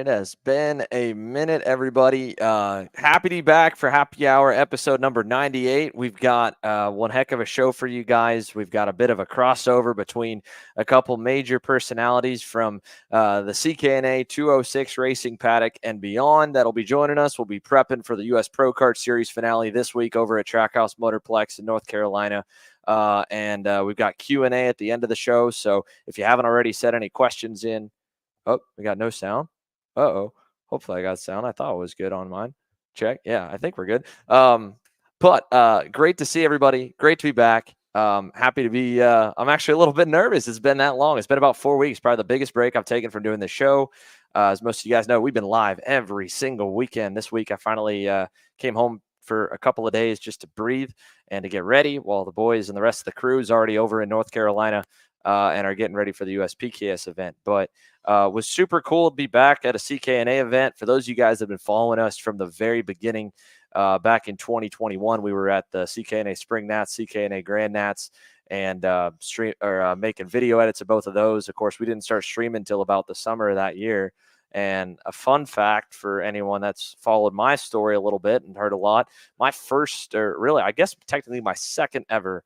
It has been a minute, everybody. Happy to be back for Happy Hour episode number 98. We've got one heck of a show for you guys. We've got a bit of a crossover between a couple major personalities from the CKNA 206 racing paddock and beyond that'll be joining us. We'll be prepping for the US Pro Kart Series finale this week over at Trackhouse Motorplex in North Carolina. And we've got Q&A at the end of the show. So if you haven't already set any questions in, oh, we got no sound. Uh-oh. Hopefully I got sound. I thought it was good on mine. Check. Yeah, I think we're good. But great to see everybody. Great to be back. Happy to be I'm actually a little bit nervous. It's been that long. It's been about 4 weeks, probably the biggest break I've taken from doing this show. As most of you guys know, we've been live every single weekend. This week I finally came home for a couple of days just to breathe and to get ready while the boys and the rest of the crew is already over in North Carolina and are getting ready for the USPKS event. But was super cool to be back at a CKNA event. For those of you guys that have been following us from the very beginning, back in 2021, we were at the CKNA Spring Nats, CKNA Grand Nats, and making video edits of both of those. Of course, we didn't start streaming until about the summer of that year. And a fun fact for anyone that's followed my story a little bit and heard a lot, my first, or really, I guess technically my second ever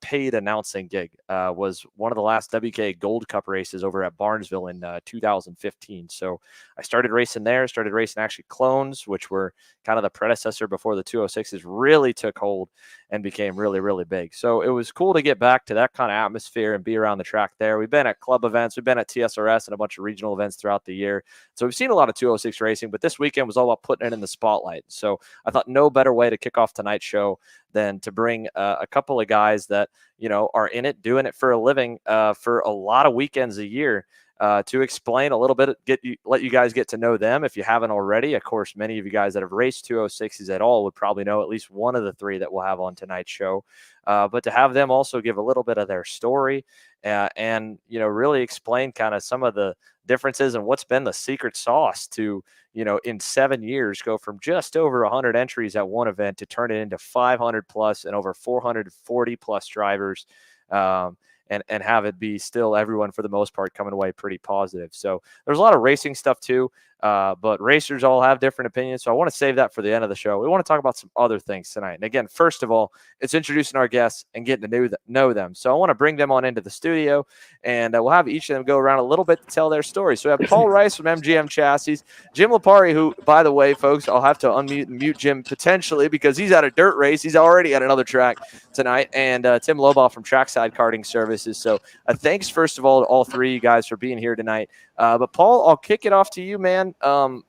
paid announcing gig was one of the last WK Gold Cup races over at Barnesville in 2015. So I started racing there, started racing actually clones, which were kind of the predecessor before the 206s really took hold and became really, really big. So it was cool to get back to that kind of atmosphere and be around the track there. We've been at club events, we've been at TSRS and a bunch of regional events throughout the year. So we've seen a lot of 206 racing, but this weekend was all about putting it in the spotlight. So I thought no better way to kick off tonight's show than to bring a couple of guys that, you know, are in it, doing it for a living for a lot of weekends a year. To explain a little bit, let you guys get to know them if you haven't already. Of course, many of you guys that have raced 206s at all would probably know at least one of the three that we'll have on tonight's show. But to have them also give a little bit of their story and, you know, really explain kind of some of the differences and what's been the secret sauce to, you know, in 7 years go from just over 100 entries at one event to turn it into 500 plus and over 440 plus drivers. And have it be still everyone for the most part coming away pretty positive. So there's a lot of racing stuff too, but racers all have different opinions. So I want to save that for the end of the show. We want to talk about some other things tonight. And again, first of all, it's introducing our guests and getting to know them. So I want to bring them on into the studio, and we'll have each of them go around a little bit to tell their story. So we have Paul Rice from MGM Chassis, Jim Lipari, who, by the way, folks, I'll have to unmute and mute Jim potentially because he's at a dirt race. He's already at another track tonight, and Tim Lobaugh from Trackside Karting Services. So thanks, first of all, to all three of you guys for being here tonight. But Paul, I'll kick it off to you, man.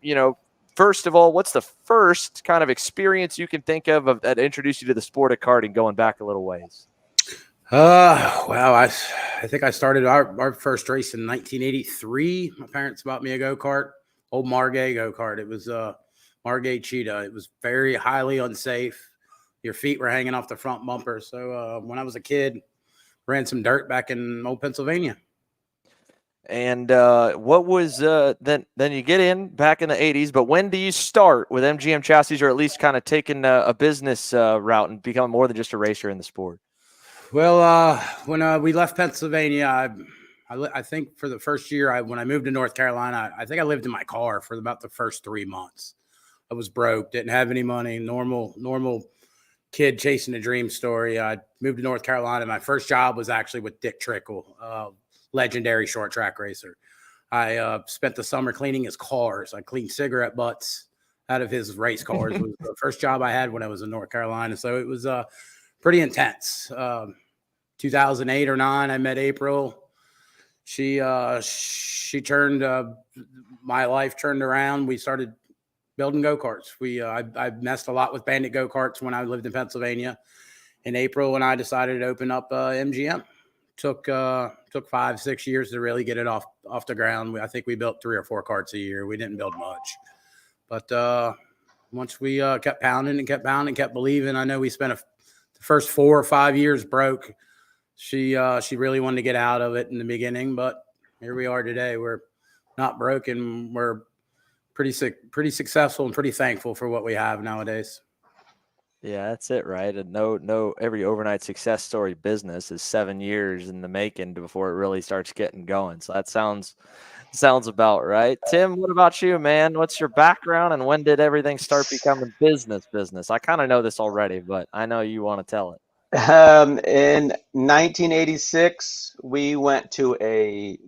You know, first of all, what's the first kind of experience you can think of that introduced you to the sport of karting going back a little ways? Well, I think I started our first race in 1983. My parents bought me a go-kart, old Margay go-kart. It was Margay Cheetah. It was very highly unsafe. Your feet were hanging off the front bumper. So when I was a kid, ran some dirt back in old Pennsylvania. And what was then you get in back in the 80s, but when do you start with MGM Chassis, or at least kind of taking a business route and become more than just a racer in the sport? Well, when we left Pennsylvania, I think for the first year, when I moved to North Carolina, I think I lived in my car for about the first 3 months. I was broke, didn't have any money, normal kid chasing a dream story. I moved to North Carolina. My first job was actually with Dick Trickle, legendary short track racer. I spent the summer cleaning his cars. I cleaned cigarette butts out of his race cars. It was the first job I had when I was in North Carolina. So it was pretty intense. 2008 or 9, I met April. She turned, my life turned around. We started building go-karts. I messed a lot with Bandit go-karts when I lived in Pennsylvania. In April, when I decided to open up MGM, took 5-6 years to really get it off the ground. I think we built 3 or 4 karts a year. We didn't build much, but once we kept pounding and kept believing. I know we spent the first 4 or 5 years broke. She really wanted to get out of it in the beginning, but here we are today. We're not broken. We're pretty successful and pretty thankful for what we have nowadays. Yeah, that's it, right? And no, every overnight success story business is 7 years in the making before it really starts getting going. So that sounds Sounds about right. Tim, what about you, man? What's your background and when did everything start becoming business? I kind of know this already, but I know you want to tell it. In 1986, we went to a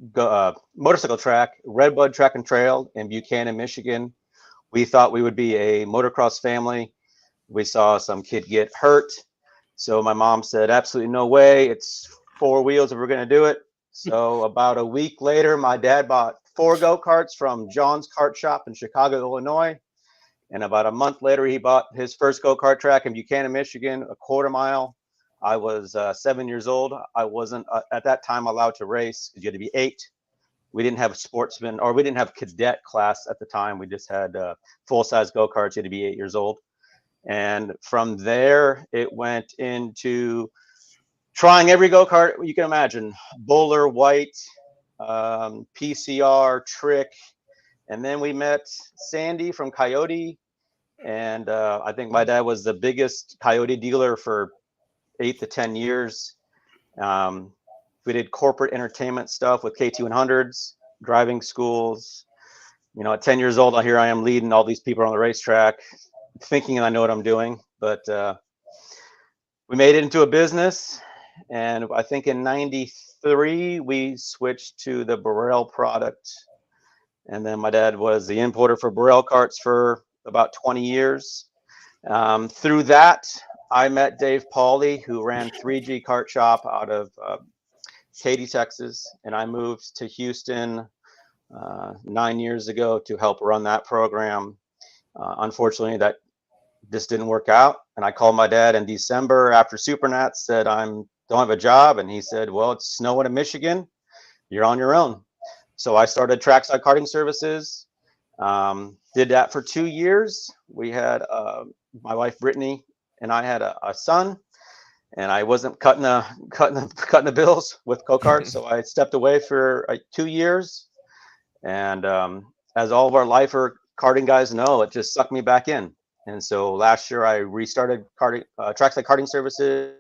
motorcycle track, Redbud Track and Trail in Buchanan, Michigan. We thought we would be a motocross family. We saw some kid get hurt. So my mom said, absolutely no way. It's four wheels if we're going to do it. So about a week later, my dad bought four go-karts from John's Kart Shop in Chicago, Illinois. And about a month later, he bought his first go-kart track in Buchanan, Michigan, a quarter mile. I was 7 years old. I wasn't at that time allowed to race because you had to be 8. We didn't have sportsman, or we didn't have cadet class at the time. We just had full-size go-karts. You had to be 8 years old. And from there, it went into trying every go-kart you can imagine: Bowler, White, PCR, Trick. And then we met Sandy from Coyote. And I think my dad was the biggest Coyote dealer for 8 to 10 years. We did corporate entertainment stuff with KT100s, driving schools. You know, at 10 years old, here I am leading all these people on the racetrack, thinking I know what I'm doing. But we made it into a business. And I think in 93, we switched to the Burrell product. And then my dad was the importer for Burrell carts for about 20 years. Through that, I met Dave Pauly, who ran 3G Kart Shop out of Katy, Texas, and I moved to Houston 9 years ago to help run that program. Unfortunately, that just didn't work out, and I called my dad in December after Supernats, said I don't have a job, and he said, well, it's snowing in Michigan, you're on your own. So I started Trackside Karting Services. Did that for 2 years. We had my wife Brittany and I had a son, and I wasn't cutting the bills with go-karts, so I stepped away for 2 years. And as all of our lifer karting guys know, it just sucked me back in. And so last year I restarted Trackside Karting Services,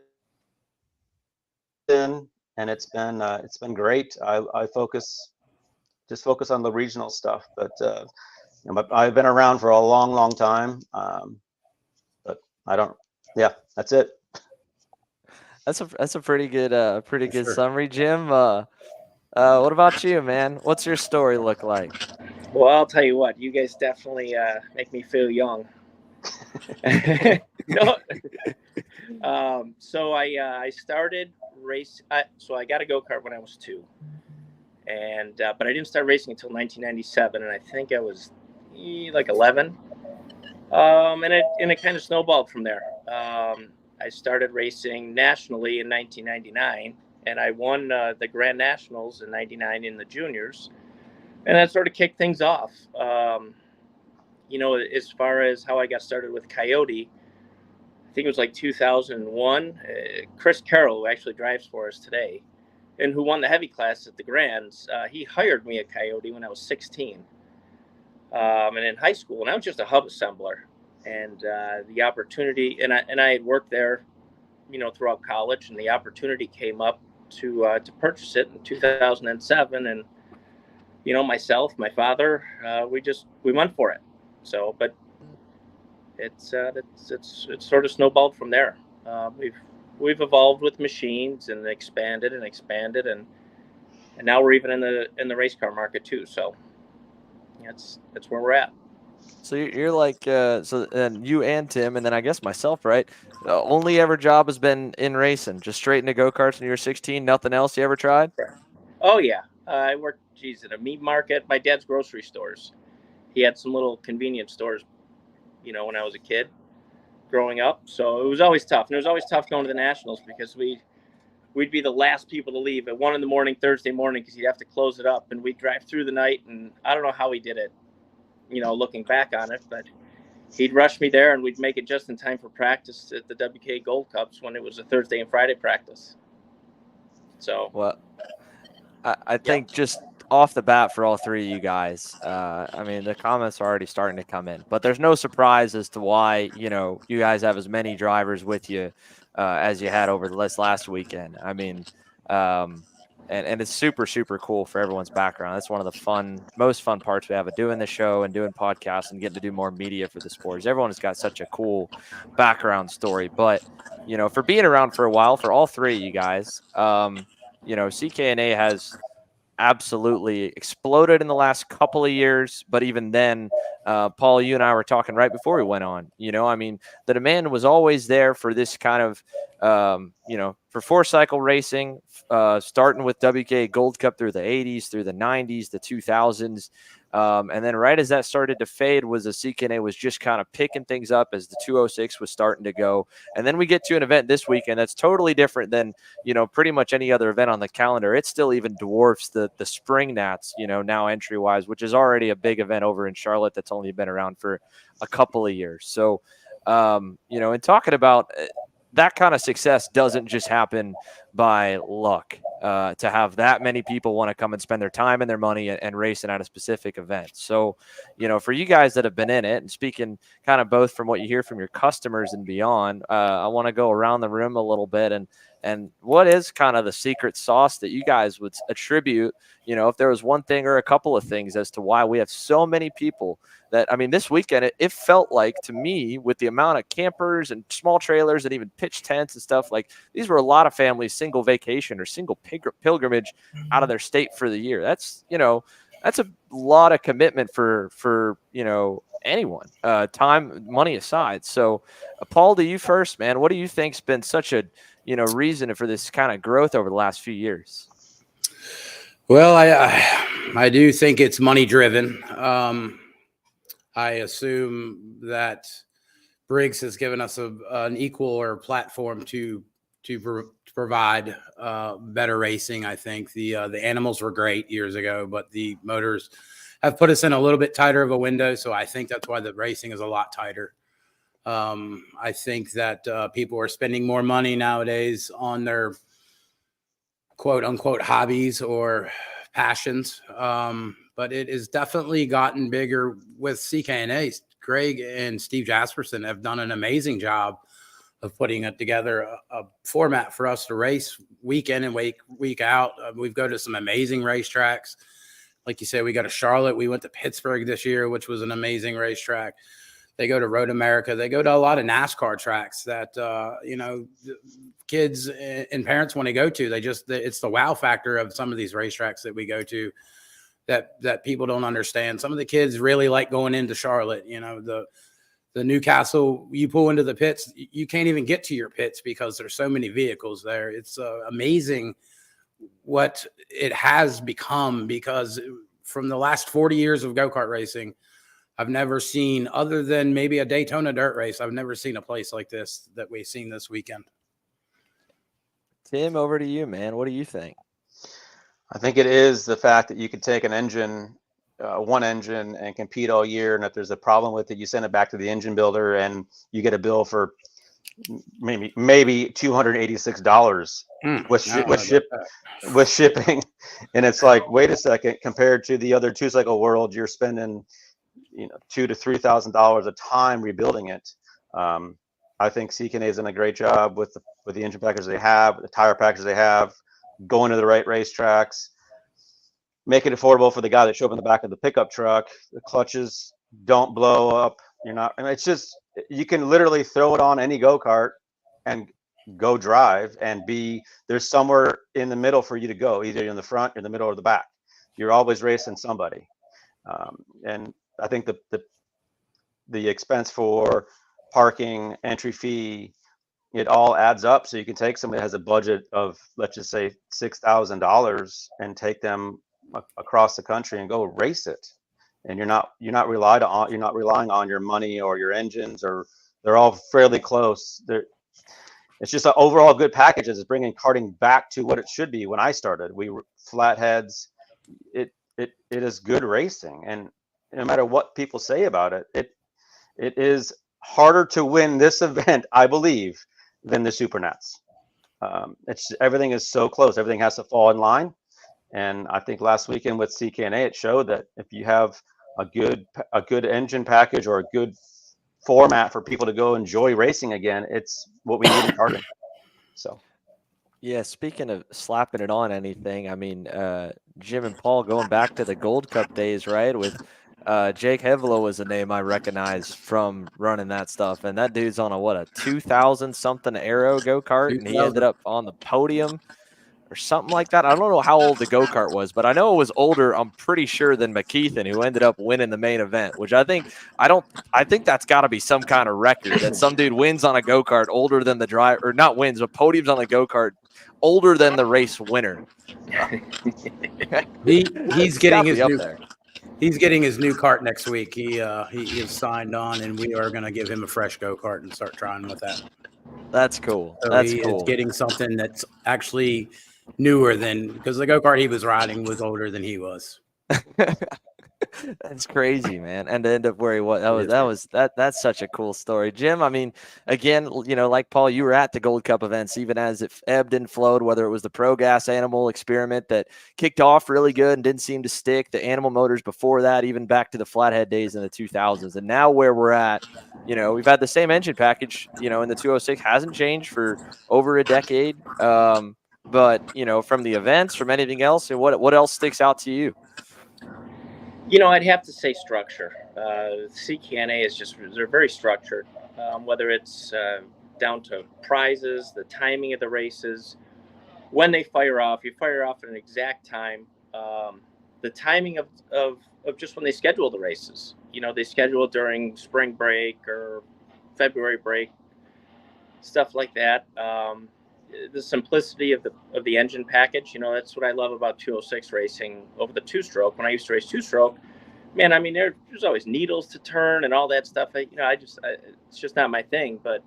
and it's been great. I focus on the regional stuff, but I've been around for a long time. But I don't. Yeah, that's it. That's a pretty good Sure. summary, Jim. What about you, man? What's your story look like? Well, I'll tell you what, you guys definitely make me feel young. No, so I started race. So I got a go kart when I was 2, and but I didn't start racing until 1997, and I think I was like 11. And it kind of snowballed from there. I started racing nationally in 1999, and I won the Grand Nationals in '99 in the juniors, and that sort of kicked things off. You know, as far as how I got started with Coyote, I think it was like 2001. Chris Carroll, who actually drives for us today, and who won the heavy class at the Grands, he hired me at Coyote when I was 16. And in high school, and I was just a hub assembler. And the opportunity, and I had worked there, you know, throughout college, and the opportunity came up to purchase it in 2007. And you know, myself, my father, we went for it. So, but it's sort of snowballed from there. We've evolved with machines and expanded, and now we're even in the race car market too. So that's where we're at. So you're like, and you and Tim, and then I guess myself, right? Only ever job has been in racing, just straight into go karts when you were 16. Nothing else you ever tried? Oh yeah, I worked, at a meat market, my dad's grocery stores. He had some little convenience stores, you know, when I was a kid growing up. So it was always tough, and it was always tough going to the nationals because we'd be the last people to leave at 1 a.m. Thursday morning because he'd have to close it up, and we'd drive through the night. And I don't know how he did it, you know, looking back on it, but he'd rush me there, and we'd make it just in time for practice at the WK Gold Cups when it was a Thursday and Friday practice. So, well, I think just off the bat for all three of you guys, I mean, the comments are already starting to come in, but there's no surprise as to why, you know, you guys have as many drivers with you as you had over this last weekend. I mean, and it's super, super cool for everyone's background. That's one of the most fun parts we have of doing the show and doing podcasts and getting to do more media for the sports. Everyone has got such a cool background story, but for being around for a while, for all three of you guys, CKNA has absolutely exploded in the last couple of years. But even then, Paul, you and I were talking right before we went on. The demand was always there for this kind of, for four-cycle racing, starting with WK Gold Cup through the 80s, through the 90s, the 2000s. And then right as that started to fade was the CKNA was just kind of picking things up as the 206 was starting to go. And then we get to an event this weekend that's totally different than, pretty much any other event on the calendar. It still even dwarfs the Spring Nats, now entry-wise, which is already a big event over in Charlotte that's only been around for a couple of years. So, in talking about that kind of success doesn't just happen by luck. To have that many people want to come and spend their time and their money and racing at a specific event. So, for you guys that have been in it and speaking kind of both from what you hear from your customers and beyond, I want to go around the room a little bit and what is kind of the secret sauce that you guys would attribute, if there was one thing or a couple of things as to why we have so many people that, this weekend, it felt like to me with the amount of campers and small trailers and even pitch tents and stuff, like these were a lot of families, single vacation or single pilgrimage out of their state for the year. That's a lot of commitment for anyone, time, money aside. So Paul, to you first, man, what do you think's been such a reason for this kind of growth over the last few years? Well, I do think it's money driven. I assume that Briggs has given us an equal or platform to provide better racing. I think the animals were great years ago, but the motors have put us in a little bit tighter of a window. So I think that's why the racing is a lot tighter. I think that people are spending more money nowadays on their quote unquote hobbies or passions. But it has definitely gotten bigger with CKNA. Greg and Steve Jasperson have done an amazing job of putting it together, a format for us to race week in and week out. We've go to some amazing racetracks. Like you said, we go to Charlotte. We went to Pittsburgh this year, which was an amazing racetrack. They go to Road America. They go to a lot of NASCAR tracks that, kids and parents want to go to. It's the wow factor of some of these racetracks that we go to that people don't understand. Some of the kids really like going into Charlotte. The Newcastle, you pull into the pits, you can't even get to your pits because there's so many vehicles there. It's amazing what it has become, because from the last 40 years of go-kart racing, I've never seen, other than maybe a Daytona dirt race, I've never seen a place like this that we've seen this weekend. Tim, over to you, man. What do you think? I think it is the fact that you could take an engine, one engine, and compete all year. And if there's a problem with it, you send it back to the engine builder and you get a bill for maybe $286 with shipping. And it's like, wait a second, compared to the other two-cycle world, you're spending $2,000 to $3,000 a time rebuilding it. I think CKNA has done a great job with the engine package they have, the tire package they have, going to the right racetracks, make it affordable for the guy that showed up in the back of the pickup truck. The clutches don't blow up. It's just, you can literally throw it on any go-kart and go drive and there's somewhere in the middle for you to go, either in the front, in the middle, or the back. You're always racing somebody. And I think the expense for parking, entry fee, it all adds up. So you can take somebody that has a budget of, let's just say, $6,000 and take them across the country and go race it. And you're not relying on your money or your engines, or they're all fairly close. It's just an overall good package. It's bringing karting back to what it should be. When I started, we were flatheads. It is good racing, and no matter what people say about it, it is harder to win this event, I believe, than the Super Nats. Everything is so close. Everything has to fall in line. And I think last weekend with CKNA, it showed that if you have a good engine package or a good format for people to go enjoy racing again, it's what we need in karting. So, Yeah, speaking of slapping it on anything, I mean, Jim and Paul going back to the Gold Cup days, right? With Jake Hevelo was a name I recognize from running that stuff, and that dude's on a 2000 something Aero go kart, and he ended 2000. up on the podium or something like that. I don't know how old the go kart was, but I know it was older. I'm pretty sure than McKeithen, who ended up winning the main event. Which I think that's got to be some kind of record that some dude wins on a go kart older than the driver, or not wins, but podiums on the go kart older than the race winner. He's It's getting got to his be up new there. he's getting his new cart next week. He is signed on, and we are going to give him a fresh go kart and start trying with that. That's cool. So That's he is cool. getting something that's actually newer than, because the go kart he was riding was older than he was. That's crazy, man. And to end up where he was, It is that's such a cool story. Jim, I mean, again, like Paul, you were at the Gold Cup events, even as it ebbed and flowed, whether it was the Pro Gas Animal experiment that kicked off really good and didn't seem to stick, the Animal Motors before that, even back to the Flathead days in the 2000s. And now where we're at, we've had the same engine package, in the 206 hasn't changed for over a decade. But, from the events, from anything else, what else sticks out to you? I'd have to say structure. CKNA they're very structured, whether it's down to prizes, the timing of the races, when they fire off. You fire off at an exact time. The timing of just when they schedule the races. They schedule it during spring break or February break, stuff like that. The simplicity of the engine package, that's what I love about 206 racing over the two-stroke. When I used to race two-stroke, man, I mean, there's always needles to turn and all that stuff. It's just not my thing. But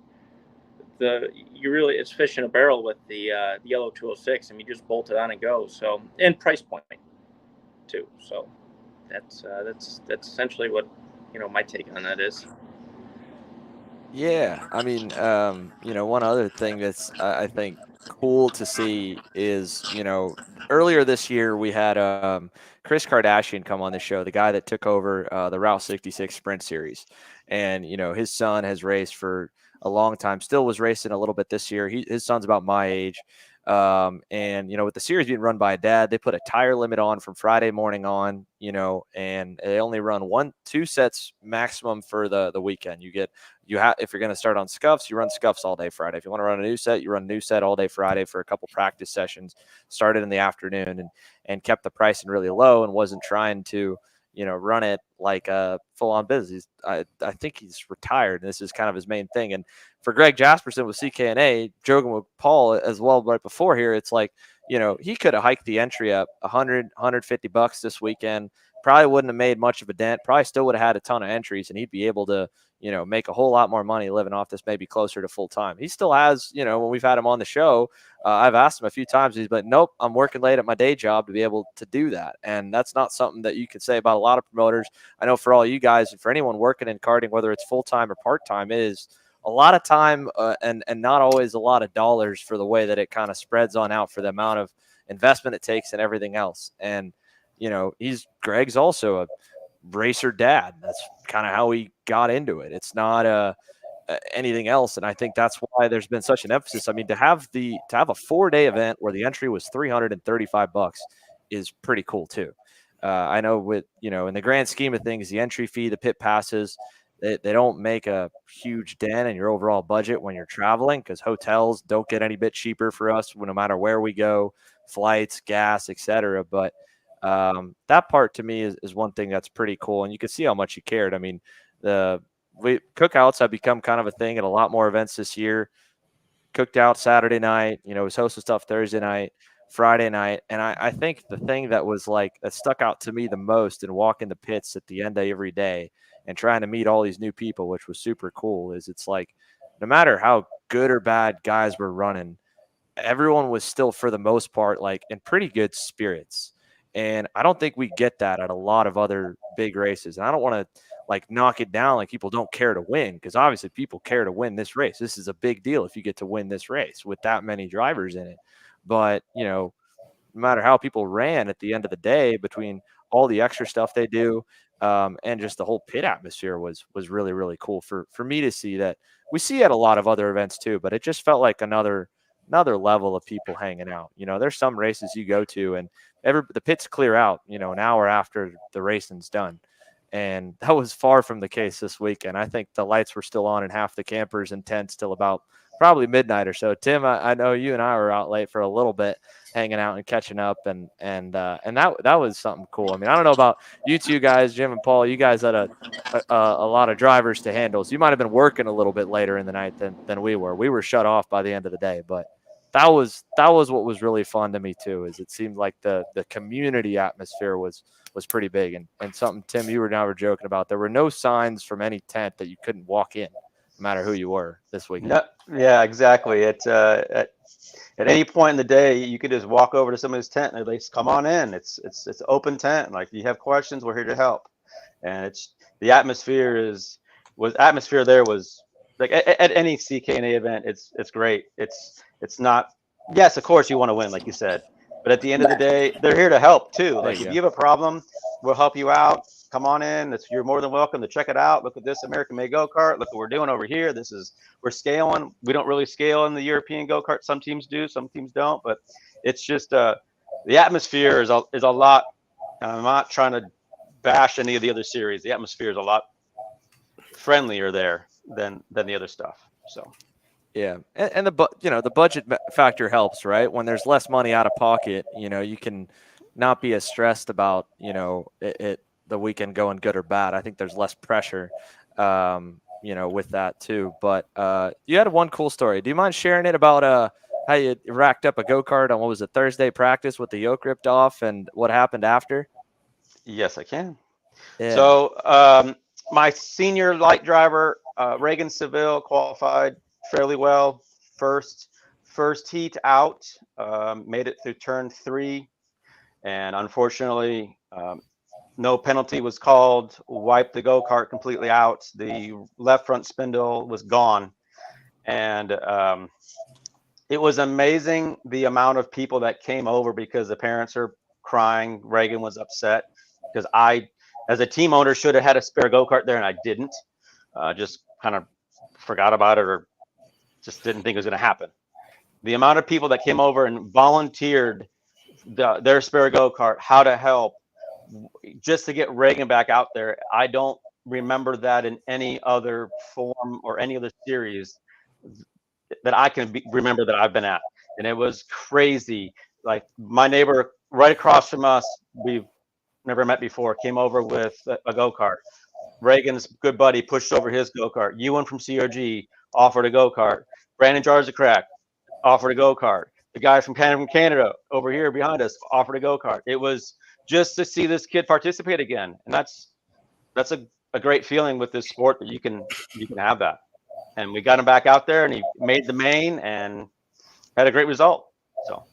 it's fish in a barrel with the yellow 206, and you just bolt it on and go. So, and price point too. So that's essentially what my take on that is. Yeah, I mean, one other thing that's I think cool to see is, earlier this year we had Chris Kardashian come on the show, the guy that took over the Route 66 Sprint Series, and his son has raced for a long time, still was racing a little bit this year. His son's about my age. And with the series being run by a dad, they put a tire limit on from Friday morning on, and they only run 2 sets maximum for the weekend. If you're going to start on scuffs, you run scuffs all day Friday. If you want to run a new set, you run a new set all day Friday for a couple practice sessions, started in the afternoon, and kept the pricing really low and wasn't trying to, run it like a full-on business. I think he's retired, and this is kind of his main thing. And for Greg Jasperson with CKNA, joking with Paul as well right before here, it's like, he could have hiked the entry up $100-$150 this weekend. Probably wouldn't have made much of a dent. Probably still would have had a ton of entries, and he'd be able to, make a whole lot more money living off this, maybe closer to full time. He still has, when we've had him on the show, I've asked him a few times. He's like, nope, I'm working late at my day job to be able to do that. And that's not something that you can say about a lot of promoters. I know for all you guys and for anyone working in karting, whether it's full time or part time, is a lot of time and not always a lot of dollars for the way that it kind of spreads on out for the amount of investment it takes and everything else. And, Greg's also a racer dad. That's kind of how he got into it. It's not anything else. And I think that's why there's been such an emphasis. I mean, to have a 4-day event where the entry was $335 is pretty cool too. I know with, in the grand scheme of things, the entry fee, the pit passes, they don't make a huge dent in your overall budget when you're traveling, because hotels don't get any bit cheaper for us no matter where we go, flights, gas, etc. But that part to me is one thing that's pretty cool. And you can see how much he cared. I mean, cookouts have become kind of a thing at a lot more events this year. Cooked out Saturday night, was hosting stuff Thursday night, Friday night. And I think the thing that stuck out to me the most in walking the pits at the end of every day and trying to meet all these new people, which was super cool, is it's like, no matter how good or bad guys were running, everyone was still, for the most part, like in pretty good spirits. And I don't think we get that at a lot of other big races. And I don't want to knock it down like people don't care to win, because obviously people care to win this race. This is a big deal if you get to win this race with that many drivers in it. But, no matter how people ran at the end of the day, between all the extra stuff they do and just the whole pit atmosphere was really, really cool for me to see. That we see at a lot of other events too, but it just felt like another another level of people hanging out. There's some races you go to and the pits clear out, an hour after the racing's done. And that was far from the case this weekend. I think the lights were still on in half the campers and tents till about probably midnight or so. Tim, I know you and I were out late for a little bit, hanging out and catching up, and that was something cool. I mean, I don't know about you two guys, Jim and Paul. You guys had a lot of drivers to handle, so you might have been working a little bit later in the night than we were. We were shut off by the end of the day, but that was what was really fun to me too. Is it seemed like the community atmosphere was pretty big, and something, Tim, you were joking about. There were no signs from any tent that you couldn't walk in, no matter who you were this weekend. No, yeah, exactly. At any point in the day, you could just walk over to somebody's tent and they say, "Come on in. It's open tent. Like, if you have questions, we're here to help." And the atmosphere there was like at any CKNA event. It's great. It's not. Yes, of course you want to win, like you said, but at the end of the day, they're here to help too. Like, if you have a problem, we'll help you out. Come on in. You're more than welcome to check it out. Look at this American-made go-kart. Look what we're doing over here. We're scaling. We don't really scale in the European go-kart. Some teams do, some teams don't. But it's just the atmosphere is a lot. And I'm not trying to bash any of the other series. The atmosphere is a lot friendlier there than the other stuff. So. Yeah, and the budget factor helps, right? When there's less money out of pocket, you can not be as stressed about the weekend going good or bad. I think there's less pressure, with that too. But you had one cool story. Do you mind sharing it about how you racked up a go-kart on, what was it, Thursday practice with the yoke ripped off, and what happened after? Yes, I can. Yeah. So my senior light driver, Reagan Seville, qualified fairly well. First heat out, made it through turn 3, and unfortunately, no penalty was called. Wiped the go-kart completely out. The left front spindle was gone, and it was amazing the amount of people that came over because the parents are crying. Reagan was upset because I, as a team owner, should have had a spare go-kart there, and I didn't. Just kind of forgot about it, or just didn't think it was going to happen. The amount of people that came over and volunteered their spare go-kart, how to help, just to get Reagan back out there. I don't remember that in any other form or any other series that I can remember that I've been at. And it was crazy. Like, my neighbor right across from us, we've never met before, came over with a go-kart. Reagan's good buddy pushed over his go-kart. Ewan from CRG offered a go-kart. Brandon Jarzakrak offered a go-kart. The guy from Canada over here behind us offered a go-kart. It was just to see this kid participate again, and that's a great feeling with this sport, that you can have that. And we got him back out there, and he made the main and had a great result. So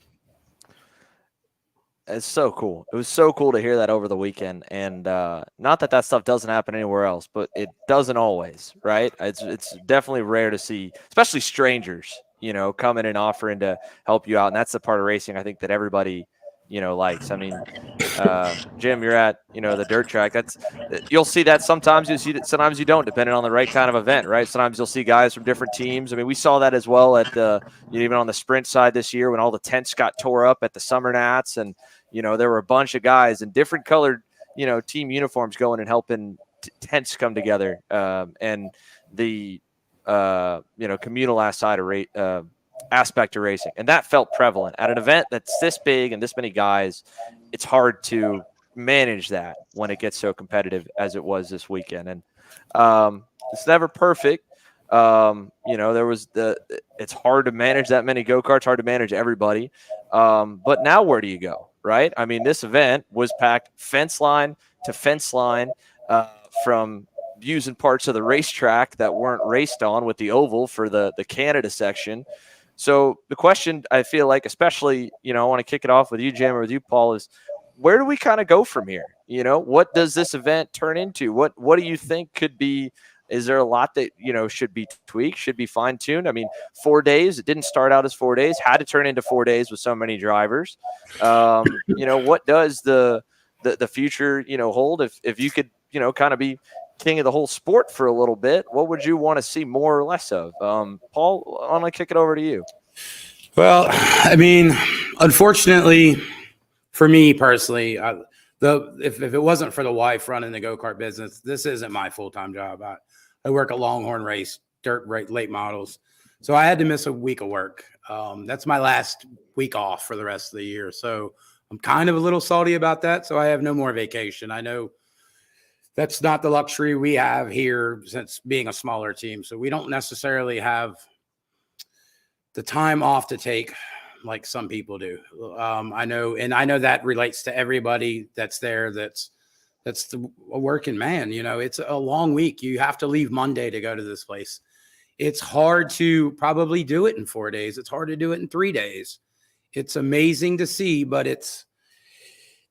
it's so cool. It was so cool to hear that over the weekend, and not that stuff doesn't happen anywhere else, but it doesn't always, right? It's definitely rare to see, especially strangers, coming and offering to help you out, and that's the part of racing I think that everybody likes. I mean, Jim, you're at the dirt track. You'll see that sometimes. You see that sometimes you don't, depending on the right kind of event, right? Sometimes you'll see guys from different teams. I mean, we saw that as well at even on the sprint side this year when all the tents got tore up at the Summer Nats, and there were a bunch of guys in different colored team uniforms going and helping tents come together, and the communal aspect of racing, and that felt prevalent at an event that's this big and this many guys. It's hard to manage that when it gets so competitive as it was this weekend, and it's never perfect. It's hard to manage that many go-karts, hard to manage everybody, but now where do you go, right? I mean, this event was packed fence line to fence line, from using parts of the racetrack that weren't raced on with the oval for the Canada section. So the question, I feel like, especially, I want to kick it off with you, Jim, or with you, Paul, is where do we kind of go from here? What does this event turn into? What do you think could be? Is there a lot that, should be tweaked, should be fine-tuned? I mean, 4 days, it didn't start out as 4 days, had to turn into 4 days with so many drivers. What does the future, hold? If you could, kind of be king of the whole sport for a little bit, what would you want to see more or less of? Paul, I want to kick it over to you. Well, I mean, unfortunately for me personally, if it wasn't for the wife running the go-kart business, this isn't my full-time job. I work a Longhorn race, late models. So I had to miss a week of work. That's my last week off for the rest of the year. So I'm kind of a little salty about that. So I have no more vacation. I know that's not the luxury we have here since being a smaller team. So we don't necessarily have the time off to take like some people do. I know that relates to everybody that's there. A working man. You know, it's a long week. You have to leave Monday to go to this place. It's hard to probably do it in 4 days. It's hard to do it in 3 days. It's amazing to see, but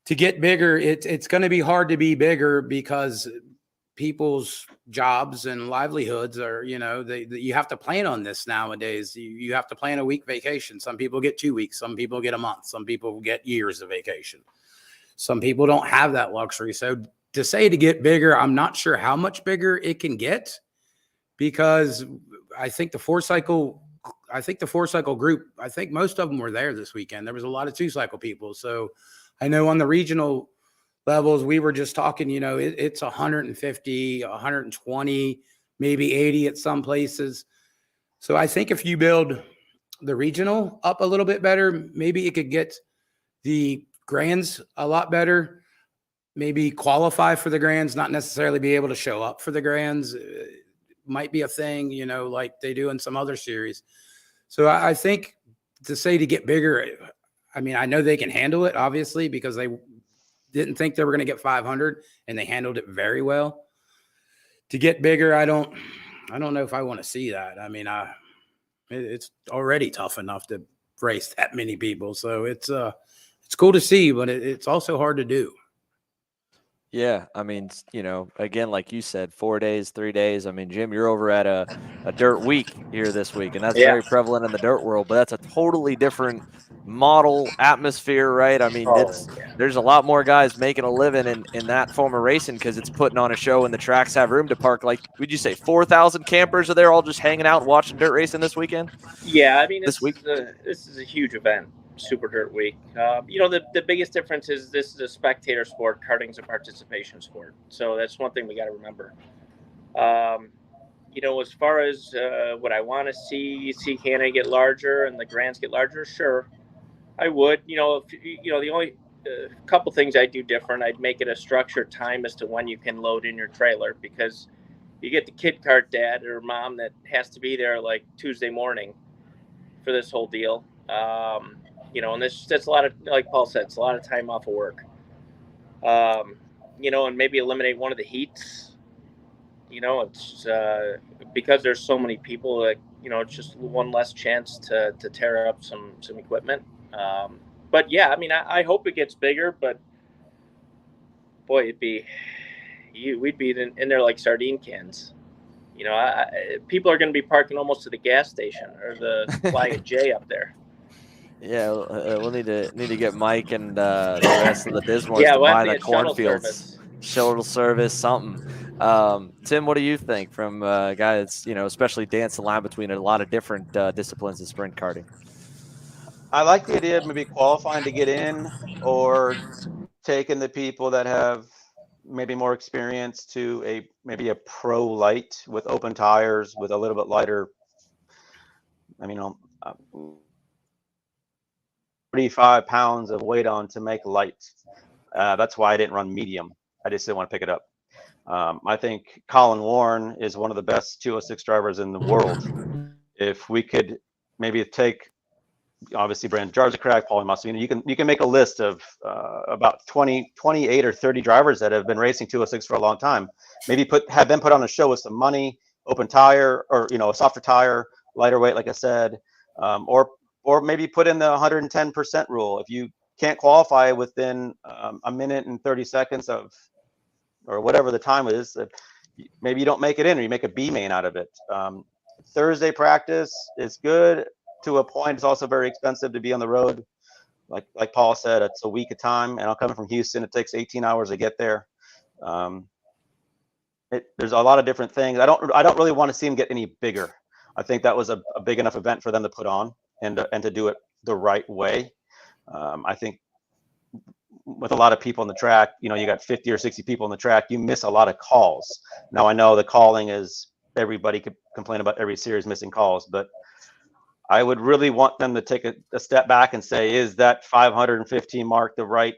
to get bigger, it's going to be hard to be bigger because people's jobs and livelihoods are, you know, you have to plan on this nowadays. You have to plan a week vacation. Some people get 2 weeks. Some people get a month. Some people get years of vacation. Some people don't have that luxury. So to get bigger, I'm not sure how much bigger it can get, because I think the four cycle group, I think most of them were there this weekend. There was a lot of 2-cycle people. So I know on the regional levels, we were just talking, you know, it's 150, 120, maybe 80 at some places. So I think if you build the regional up a little bit better, maybe it could get the Grands a lot better, maybe qualify for the Grands, not necessarily be able to show up for the Grands. Might be a thing, you know, like they do in some other series. So I think to get bigger, I mean, I know they can handle it, obviously, because they didn't think they were going to get 500 and they handled it very well. To get bigger, I don't know if I want to see that. I mean, it's already tough enough to race that many people. So it's cool to see, but it's also hard to do. Yeah, I mean, you know, again, like you said, 4 days, 3 days. I mean, Jim, you're over at a dirt week here this week, and that's very prevalent in the dirt world, but that's a totally different model atmosphere, right? I mean, there's a lot more guys making a living in that form of racing because it's putting on a show and the tracks have room to park. Like, would you say 4,000 campers are there all just hanging out and watching dirt racing this weekend? Yeah, I mean, this week? This is a huge event. Super Dirt Week. You know, the biggest difference is this is a spectator sport. Karting's a participation sport. So that's one thing we got to remember. You know, as far as what I want to see CKNA get larger and the Grands get larger, sure, I would. You know, the only couple things I'd do different, I'd make it a structured time as to when you can load in your trailer, because you get the kid kart dad or mom that has to be there like Tuesday morning for this whole deal. You know, and that's a lot of, like Paul said, it's a lot of time off of work. You know, and maybe eliminate one of the heats. You know, it's because there's so many people that, you know, it's just one less chance to tear up some equipment. But yeah, I mean, I hope it gets bigger, but boy, we'd be in there like sardine cans. You know, people are going to be parking almost to the gas station or the Flying J up there. Yeah, we'll need to get Mike and the rest of the Dismores to buy the cornfields. Shuttle service, something. Tim, what do you think from a guy that's, you know, especially dance the line between a lot of different disciplines of sprint karting? I like the idea of maybe qualifying to get in, or taking the people that have maybe more experience to maybe a pro light with open tires with a little bit lighter. I mean, 35 pounds of weight on to make light. That's why I didn't run medium. I just didn't want to pick it up. I think Colin Warren is one of the best 206 drivers in the world. If we could maybe take, obviously, Brandon Jarzacrack, Paulie Massimino, you can make a list of about 28 or 30 drivers that have been racing 206 for a long time. Maybe have them put on a show with some money, open tire, or, you know, a softer tire, lighter weight, like I said, or maybe put in the 110% rule. If you can't qualify within a minute and 30 seconds of, or whatever the time is, maybe you don't make it in, or you make a B main out of it. Thursday practice is good to a point. It's also very expensive to be on the road. Like Paul said, it's a week of time, and I'm coming from Houston. It takes 18 hours to get there. There's a lot of different things. I don't really want to see them get any bigger. I think that was a big enough event for them to put on. and to do it the right way. I think with a lot of people on the track, you know, you got 50 or 60 people on the track, you miss a lot of calls. Now I know the calling is, everybody could complain about every series missing calls, but I would really want them to take a step back and say, is that 515 mark the right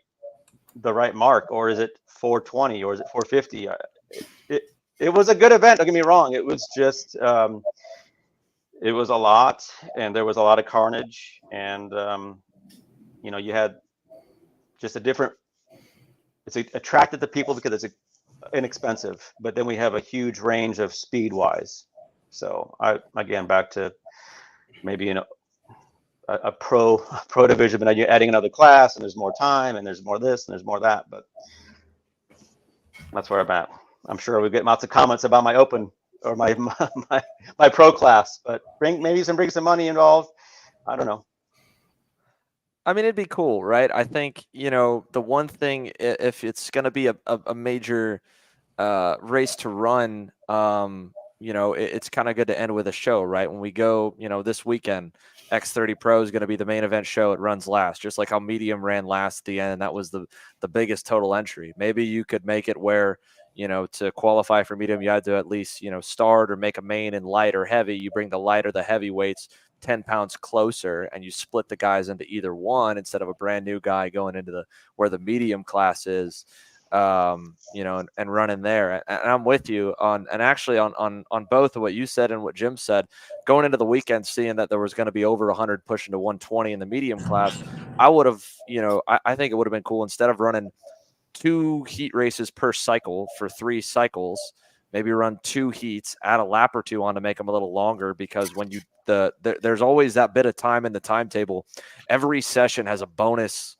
mark, or is it 420, or is it 450? It was a good event. Don't get me wrong. It was just it was a lot, and there was a lot of carnage, and you know, you had just a different. It's attracted to people because it's inexpensive, but then we have a huge range of speed wise. So again, back to maybe a pro division, but then you're adding another class, and there's more time, and there's more this, and there's more that. But that's where I'm at. I'm sure we get lots of comments about my open or my pro class, but bring some money involved. I don't know. I mean, it'd be cool, right? I think, you know, the one thing, if it's going to be a major race to run, you know, it's kind of good to end with a show, right? When we go, you know, this weekend, X30 Pro is going to be the main event show. It runs last, just like how Medium ran last at the end. That was the biggest total entry. Maybe you could make it where, you know, to qualify for Medium, you had to at least, you know, start or make a main in light or heavy. You bring the light or the heavy weights 10 pounds closer, and you split the guys into either one instead of a brand new guy going into where the medium class is. You know, and running there. And I'm with you on both of what you said and what Jim said. Going into the weekend, seeing that there was going to be over 100 pushing to 120 in the medium class, I would have, you know, I think it would have been cool, instead of running 2 heat races per cycle for 3 cycles, maybe run 2 heats, add a lap or 2 on to make them a little longer, because when you there's always that bit of time in the timetable. Every session has a bonus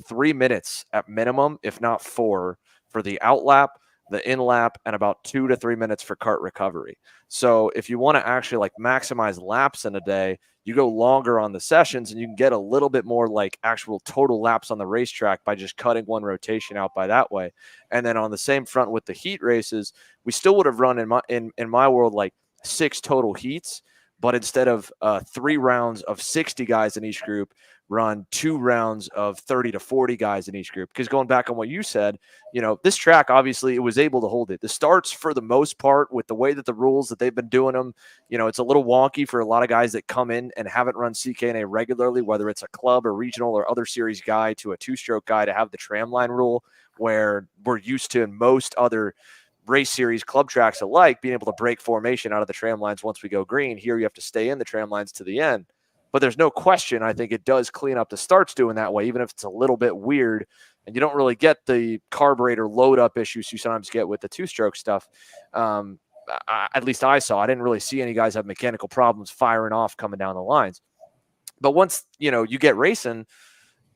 3 minutes at minimum, if not 4, for the out lap, the in lap, and about 2 to 3 minutes for kart recovery. So if you want to actually like maximize laps in a day, you go longer on the sessions, and you can get a little bit more like actual total laps on the racetrack by just cutting one rotation out by that way. And then on the same front with the heat races, we still would have run in my world like 6 total heats, but instead of 3 rounds of 60 guys in each group, run 2 rounds of 30 to 40 guys in each group. Because going back on what you said, you know, this track, obviously, it was able to hold it. The starts, for the most part, with the way that the rules that they've been doing them, you know, it's a little wonky for a lot of guys that come in and haven't run CKNA regularly, whether it's a club or regional or other series guy to a 2-stroke guy, to have the tramline rule, where we're used to in most other race series club tracks alike being able to break formation out of the tram lines once we go green. Here you have to stay in the tram lines to the end. But there's no question, I think it does clean up the starts doing that way, even if it's a little bit weird, and you don't really get the carburetor load up issues you sometimes get with the 2-stroke stuff. At least I saw. I didn't really see any guys have mechanical problems firing off coming down the lines. But once, you know, you get racing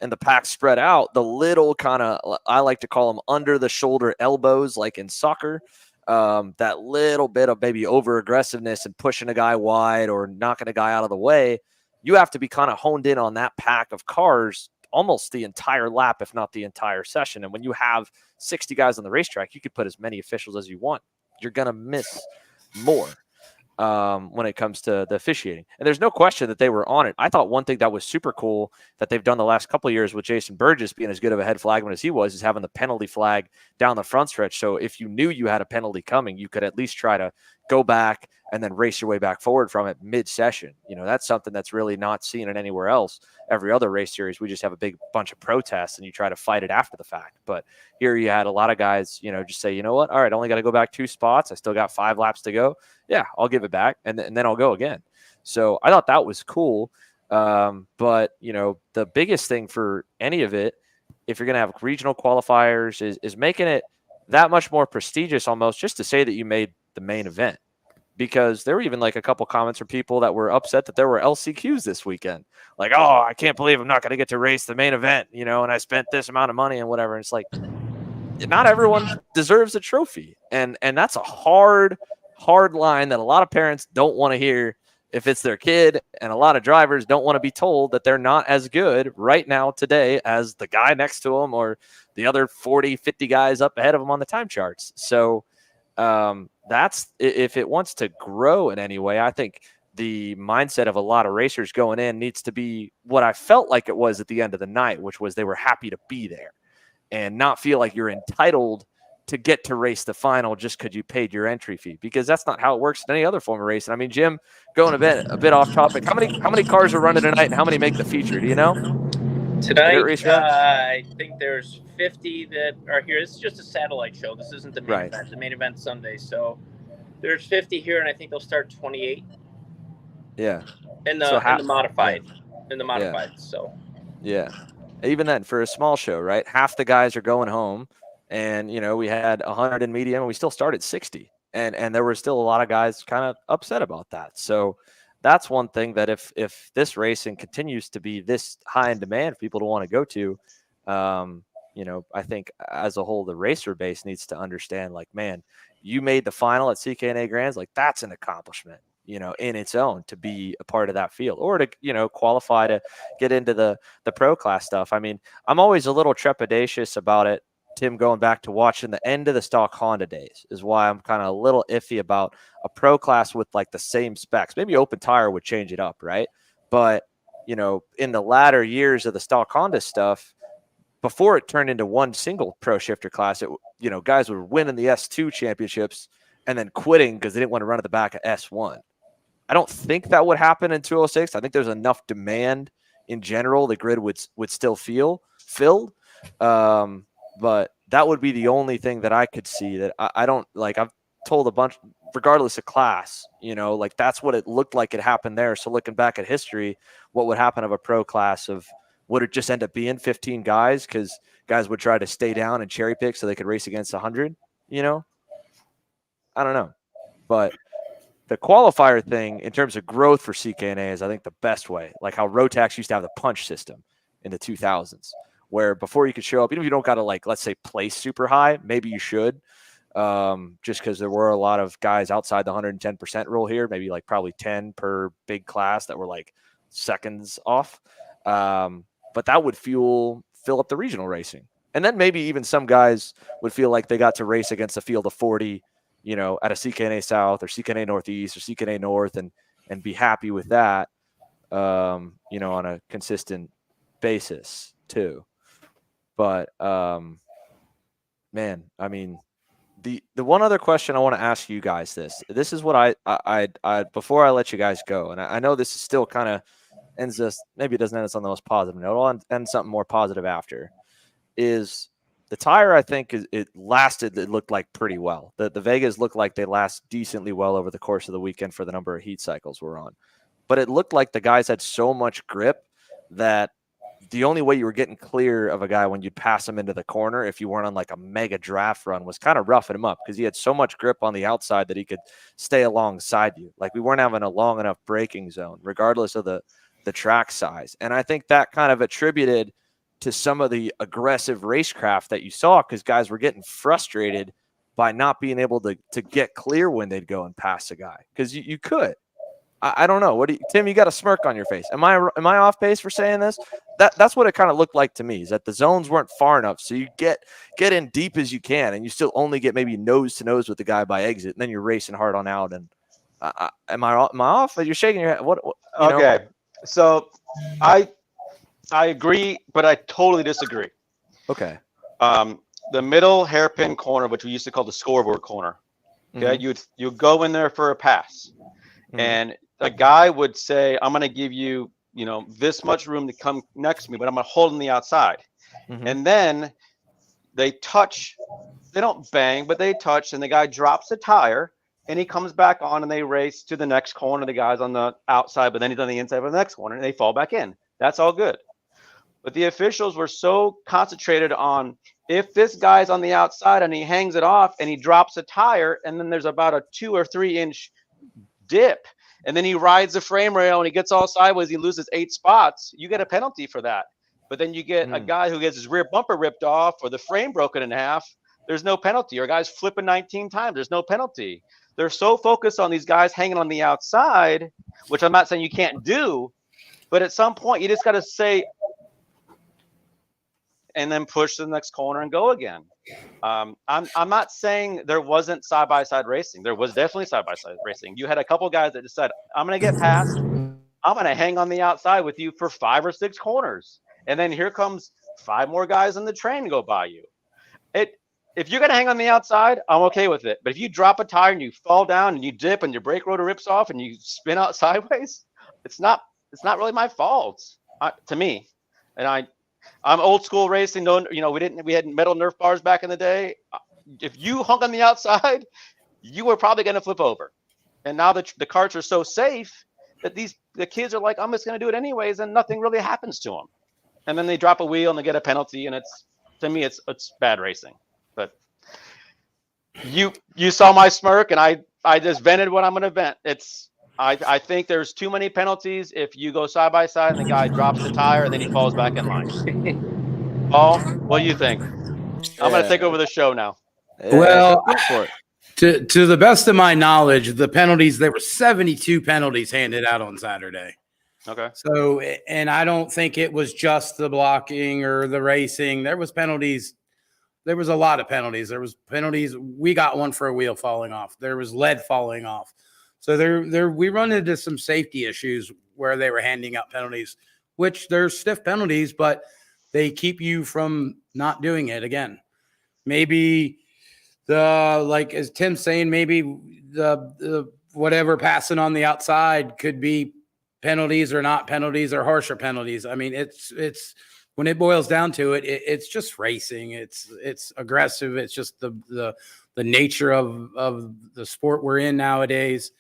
and the pack spread out, the little kind of, I like to call them under the shoulder elbows, like in soccer, that little bit of maybe over aggressiveness and pushing a guy wide or knocking a guy out of the way, you have to be kind of honed in on that pack of cars almost the entire lap, if not the entire session. And when you have 60 guys on the racetrack, you could put as many officials as you want. You're going to miss more when it comes to the officiating. And there's no question that they were on it. I thought one thing that was super cool that they've done the last couple of years with Jason Burgess being as good of a head flagman as he was, is having the penalty flag down the front stretch. So if you knew you had a penalty coming, you could at least try to go back and then race your way back forward from it mid-session. You know, that's something that's really not seen in anywhere else. Every other race series, we just have a big bunch of protests and you try to fight it after the fact. But here you had a lot of guys, you know, just say, you know what? All right, I only got to go back 2 spots. I still got 5 laps to go. Yeah, I'll give it back. And then I'll go again. So I thought that was cool. But, you know, the biggest thing for any of it, if you're going to have regional qualifiers, is making it that much more prestigious almost, just to say that you made the main event. Because there were even like a couple comments from people that were upset that there were LCQs this weekend. Like, oh, I can't believe I'm not going to get to race the main event, you know, and I spent this amount of money and whatever. And it's like, not everyone deserves a trophy. And that's a hard line that a lot of parents don't want to hear if it's their kid. And a lot of drivers don't want to be told that they're not as good right now today as the guy next to them or the other 40, 50 guys up ahead of them on the time charts. So, that's, if it wants to grow in any way, I think the mindset of a lot of racers going in needs to be what I felt like it was at the end of the night, which was they were happy to be there and not feel like you're entitled to get to race the final just because you paid your entry fee, because that's not how it works in any other form of racing. I mean, Jim, going a bit off topic, how many cars are running tonight and how many make the feature? Do you know? Tonight, I think there's 50 that are here. This is just a satellite show. This isn't the main event. The main event's Sunday. So there's 50 here, and I think they'll start 28. Yeah. In the modified. Yeah. In the modified. Yeah. So. Yeah. Even then, for a small show, right? Half the guys are going home. And, you know, we had 100 in medium and we still started 60. And there were still a lot of guys kind of upset about that. So that's one thing that if this racing continues to be this high in demand for people to want to go to, you know, I think as a whole, the racer base needs to understand, like, man, you made the final at CKNA Grands. Like, that's an accomplishment, you know, in its own, to be a part of that field or to, you know, qualify to get into the pro class stuff. I mean, I'm always a little trepidatious about it. Tim, going back to watching the end of the stock Honda days is why I'm kind of a little iffy about a pro class with like the same specs. Maybe open tire would change it up, right? But, you know, in the latter years of the stock Honda stuff, before it turned into one single pro shifter class, it, you know, guys were winning the S2 championships and then quitting because they didn't want to run at the back of S1. I don't think that would happen in 206. I think there's enough demand in general. The grid would still feel filled. But that would be the only thing that I could see that I don't like. I've told a bunch, regardless of class, you know, like that's what it looked like it happened there. So looking back at history, what would happen of a pro class of, would it just end up being 15 guys because guys would try to stay down and cherry pick so they could race against 100, you know? I don't know. But the qualifier thing in terms of growth for CKNA is, I think, the best way, like how Rotax used to have the punch system in the 2000s. Where before you could show up, even if you don't got to, like, let's say, place super high, maybe you should, just because there were a lot of guys outside the 110% rule here, maybe like probably 10 per big class that were like seconds off. But that would fill up the regional racing. And then maybe even some guys would feel like they got to race against a field of 40, you know, at a CKNA South or CKNA Northeast or CKNA North and be happy with that, you know, on a consistent basis too. But, man, I mean, the one other question I want to ask you guys, this is what I before I let you guys go, and I know this is still kind of ends us, maybe it doesn't end us on the most positive note, it'll end something more positive after, is the tire. I think it looked like pretty well. The Vegas looked like they last decently well over the course of the weekend for the number of heat cycles we're on. But it looked like the guys had so much grip that the only way you were getting clear of a guy when you'd pass him into the corner, if you weren't on like a mega draft run, was kind of roughing him up because he had so much grip on the outside that he could stay alongside you. Like, we weren't having a long enough braking zone, regardless of the track size. And I think that kind of attributed to some of the aggressive racecraft that you saw, because guys were getting frustrated by not being able to get clear when they'd go and pass a guy, because you could. I don't know. Tim, you got a smirk on your face. Am I off base for saying this? That's what it kind of looked like to me, is that the zones weren't far enough. So you get in deep as you can, and you still only get maybe nose to nose with the guy by exit, and then you're racing hard on out. And am I off? You're shaking your head. What okay. So I agree, but I totally disagree. Okay. The middle hairpin corner, which we used to call the scoreboard corner. Okay. Mm-hmm. You'd go in there for a pass. Mm-hmm. And a guy would say, I'm going to give you, you know, this much room to come next to me, but I'm going to hold on the outside. Mm-hmm. And then they touch, they don't bang, but they touch, and the guy drops the tire and he comes back on, and they race to the next corner. The guy's on the outside, but then he's on the inside of the next corner, and they fall back in. That's all good. But the officials were so concentrated on, if this guy's on the outside and he hangs it off and he drops a tire, and then there's about a 2 or 3 inch dip, and then he rides the frame rail and he gets all sideways, he loses 8 spots, you get a penalty for that. But then you get a guy who gets his rear bumper ripped off or the frame broken in half, there's no penalty. Or a guy's flipping 19 times, there's no penalty. They're so focused on these guys hanging on the outside, which I'm not saying you can't do, but at some point you just got to say, and then push to the next corner and go again. I'm not saying there wasn't side-by-side racing. There was definitely side-by-side racing. You had a couple guys that just said, I'm going to get past. I'm going to hang on the outside with you for 5 or 6 corners. And then here comes 5 more guys on the train go by you. If you're going to hang on the outside, I'm okay with it. But if you drop a tire and you fall down and you dip and your brake rotor rips off and you spin out sideways, it's not really my fault to me. And I'm old school racing. No, we had metal Nerf bars back in the day. If you hung on the outside, you were probably going to flip over. And now the karts are so safe that the kids are like, I'm just going to do it anyways, and nothing really happens to them. And then they drop a wheel and they get a penalty, and to me it's bad racing. But you saw my smirk, and I just vented what I'm going to vent. I think there's too many penalties if you go side by side and the guy drops the tire and then he falls back in line. Paul, what do you think? I'm going to take over the show now. Well, go for it. To the best of my knowledge, the penalties, there were 72 penalties handed out on Saturday. Okay. So, and I don't think it was just the blocking or the racing. There was penalties. There was a lot of penalties. There was penalties. We got one for a wheel falling off. There was lead falling off. So we run into some safety issues where they were handing out penalties, which they're stiff penalties, but they keep you from not doing it again. Maybe like as Tim's saying, maybe the whatever passing on the outside could be penalties or not penalties or harsher penalties. I mean, it's when it boils down to it, it's just racing. It's aggressive. It's just the nature of the sport we're in nowadays.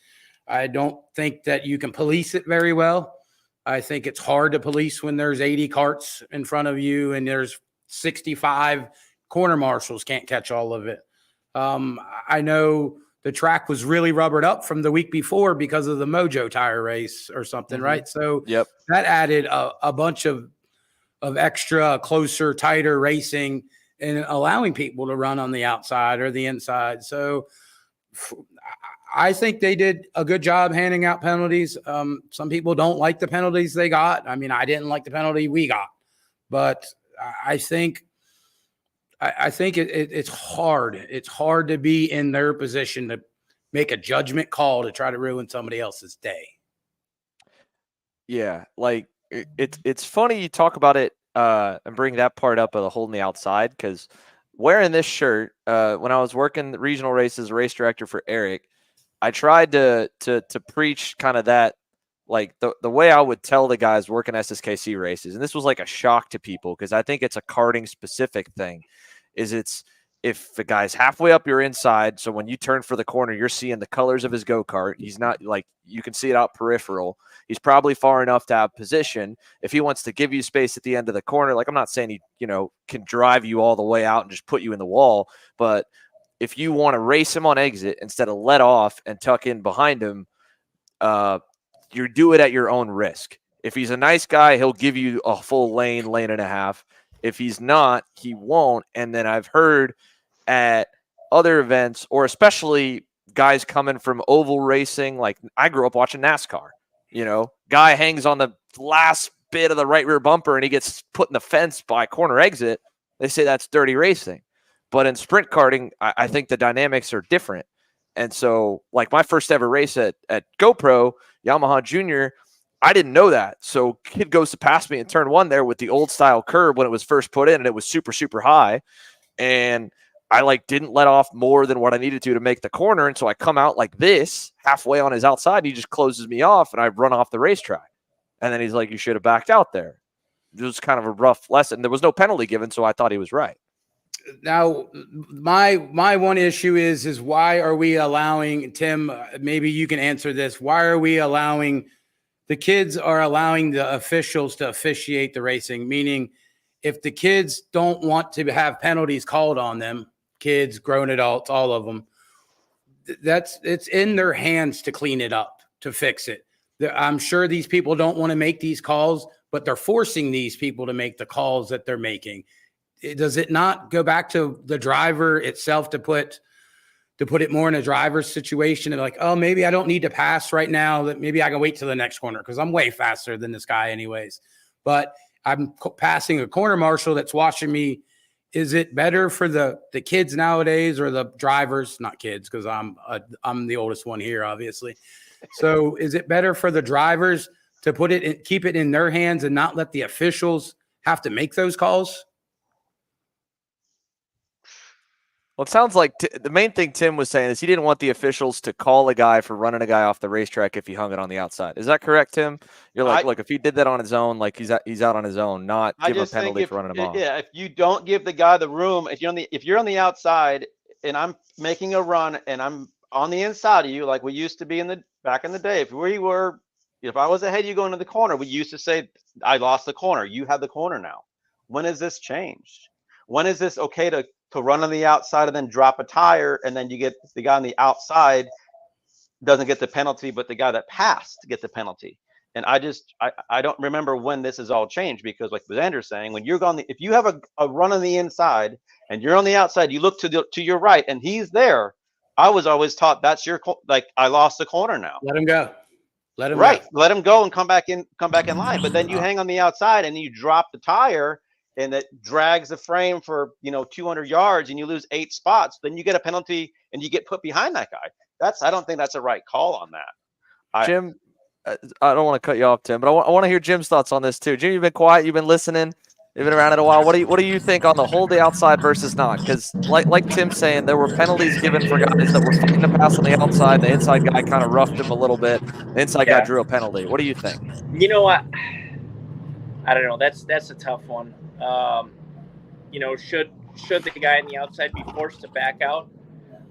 I don't think that you can police it very well. I think it's hard to police when there's 80 carts in front of you and there's 65 corner marshals can't catch all of it. I know the track was really rubbered up from the week before because of the Mojo tire race or something, right? So that added a bunch of extra closer, tighter racing and allowing people to run on the outside or the inside. So I think they did a good job handing out penalties. Some people don't like the penalties they got. I mean, I didn't like the penalty we got, but I think it's hard. It's hard to be in their position to make a judgment call to try to ruin somebody else's day. Yeah, like it's funny you talk about it and bring that part up of the holding the outside, because wearing this shirt, when I was working the regional races, race director for Eric, I tried to preach kind of that, like the way I would tell the guys working SSKC races, and this was like a shock to people because I think it's a karting specific thing, is it's if the guy's halfway up your inside, so when you turn for the corner, you're seeing the colors of his go-kart. He's not like, you can see it out peripheral. He's probably far enough to have position. If he wants to give you space at the end of the corner, like I'm not saying he, can drive you all the way out and just put you in the wall, but if you want to race him on exit instead of let off and tuck in behind him, you do it at your own risk. If he's a nice guy, he'll give you a full lane and a half. If he's not, he won't. And then I've heard at other events, or especially guys coming from oval racing, like I grew up watching NASCAR, guy hangs on the last bit of the right rear bumper and he gets put in the fence by corner exit. They say that's dirty racing. But in sprint karting, I think the dynamics are different. And so, like my first ever race at GoPro, Yamaha Junior, I didn't know that. So kid goes to pass me in turn 1 there with the old style curb when it was first put in, and it was super, super high. And I didn't let off more than what I needed to make the corner. And so I come out like this halfway on his outside. And he just closes me off and I run off the racetrack. And then he's like, you should have backed out there. It was kind of a rough lesson. There was no penalty given, so I thought he was right. Now, my one issue is why are we allowing, Tim, maybe you can answer this. Why are we allowing, the kids are allowing the officials to officiate the racing? Meaning if the kids don't want to have penalties called on them, kids, grown adults, all of them, it's in their hands to clean it up, to fix it. I'm sure these people don't want to make these calls, but they're forcing these people to make the calls that they're making. Does it not go back to the driver itself to put it more in a driver's situation and like, oh, maybe I don't need to pass right now, that maybe I can wait till the next corner because I'm way faster than this guy anyways. But I'm passing a corner marshal that's watching me. Is it better for the kids nowadays or the drivers? Not kids, because I'm the oldest one here, obviously. So is it better for the drivers to keep it in their hands and not let the officials have to make those calls? Well, it sounds like the main thing Tim was saying is he didn't want the officials to call a guy for running a guy off the racetrack if he hung it on the outside. Is that correct, Tim? You're like, look, if he did that on his own, like he's out on his own, not give him a penalty for running him off. Yeah, if you don't give the guy the room, if you're on the outside and I'm making a run and I'm on the inside of you, like we used to be back in the day, if I was ahead of you going to the corner, we used to say, I lost the corner. You have the corner now. When has this changed? When is this okay to run on the outside and then drop a tire, and then you get the guy on the outside doesn't get the penalty, but the guy that passed get the penalty? And I don't remember when this has all changed, because like Xander's saying, when you're going, if you have a run on the inside and you're on the outside, you look to your right and he's there. I was always taught that's I lost the corner now. Let him go. Let him go. Let him go and come back in line. But then you hang on the outside and you drop the tire, and it drags the frame for 200 yards and you lose 8 spots. Then you get a penalty and you get put behind that guy. I don't think that's a right call on that. Jim, I don't want to cut you off, Tim, but I want to hear Jim's thoughts on this too. Jim, you've been quiet, you've been listening, you've been around it a while. What do you think on the hold the outside versus not? Because like Tim's saying, there were penalties given for guys that were fighting to pass on the outside. The inside guy kind of roughed him a little bit. The inside guy drew a penalty. What do you think? You know what? I don't know. That's a tough one. Should the guy on the outside be forced to back out?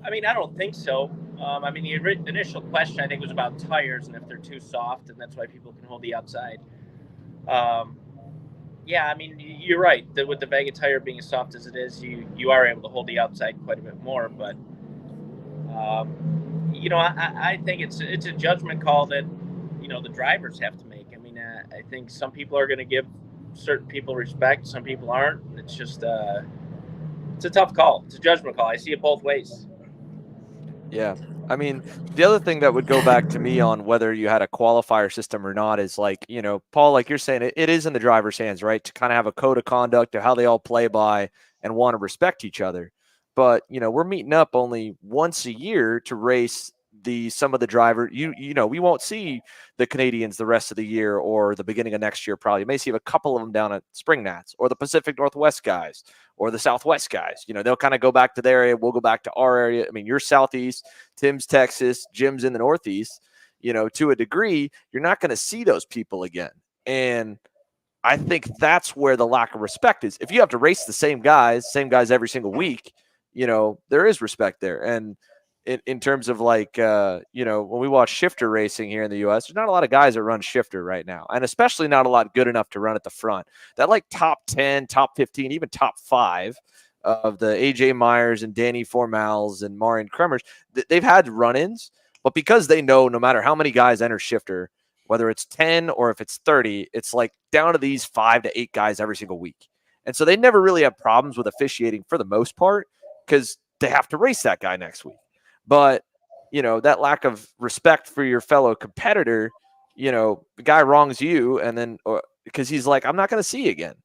I mean, I don't think so. The initial question, I think, was about tires and if they're too soft, and that's why people can hold the outside. Yeah, I mean, you're right. With the Vega tire being as soft as it is, you are able to hold the outside quite a bit more. But, I think it's a judgment call that, the drivers have to make. I mean, I think some people are going to give certain people respect, some people aren't. It's just it's a tough call. It's a judgment call. I see it both ways. Yeah. I mean, the other thing that would go back to me on whether you had a qualifier system or not is Paul, like you're saying, it is in the driver's hands, right? To kind of have a code of conduct of how they all play by and want to respect each other. But, we're meeting up only once a year to race some of the drivers. We won't see the Canadians the rest of the year or the beginning of next year. Probably you may see a couple of them down at Spring Nats or the Pacific Northwest guys or the Southwest guys. They'll kind of go back to their area. We'll go back to our area. I mean, you're Southeast, Tim's Texas, Jim's in the Northeast. To a degree, you're not going to see those people again. And I think that's where the lack of respect is. If you have to race the same guys every single week, there is respect there. And in terms of when we watch shifter racing here in the U.S., there's not a lot of guys that run shifter right now, and especially not a lot good enough to run at the front. That top 10, top 15, even top 5 of the AJ Myers and Danny Formals and Marian Kremers, they've had run-ins, but because they know no matter how many guys enter shifter, whether it's 10 or if it's 30, it's down to these 5 to 8 guys every single week. And so they never really have problems with officiating for the most part because they have to race that guy next week. But, that lack of respect for your fellow competitor, the guy wrongs you and then because he's like, I'm not going to see you again,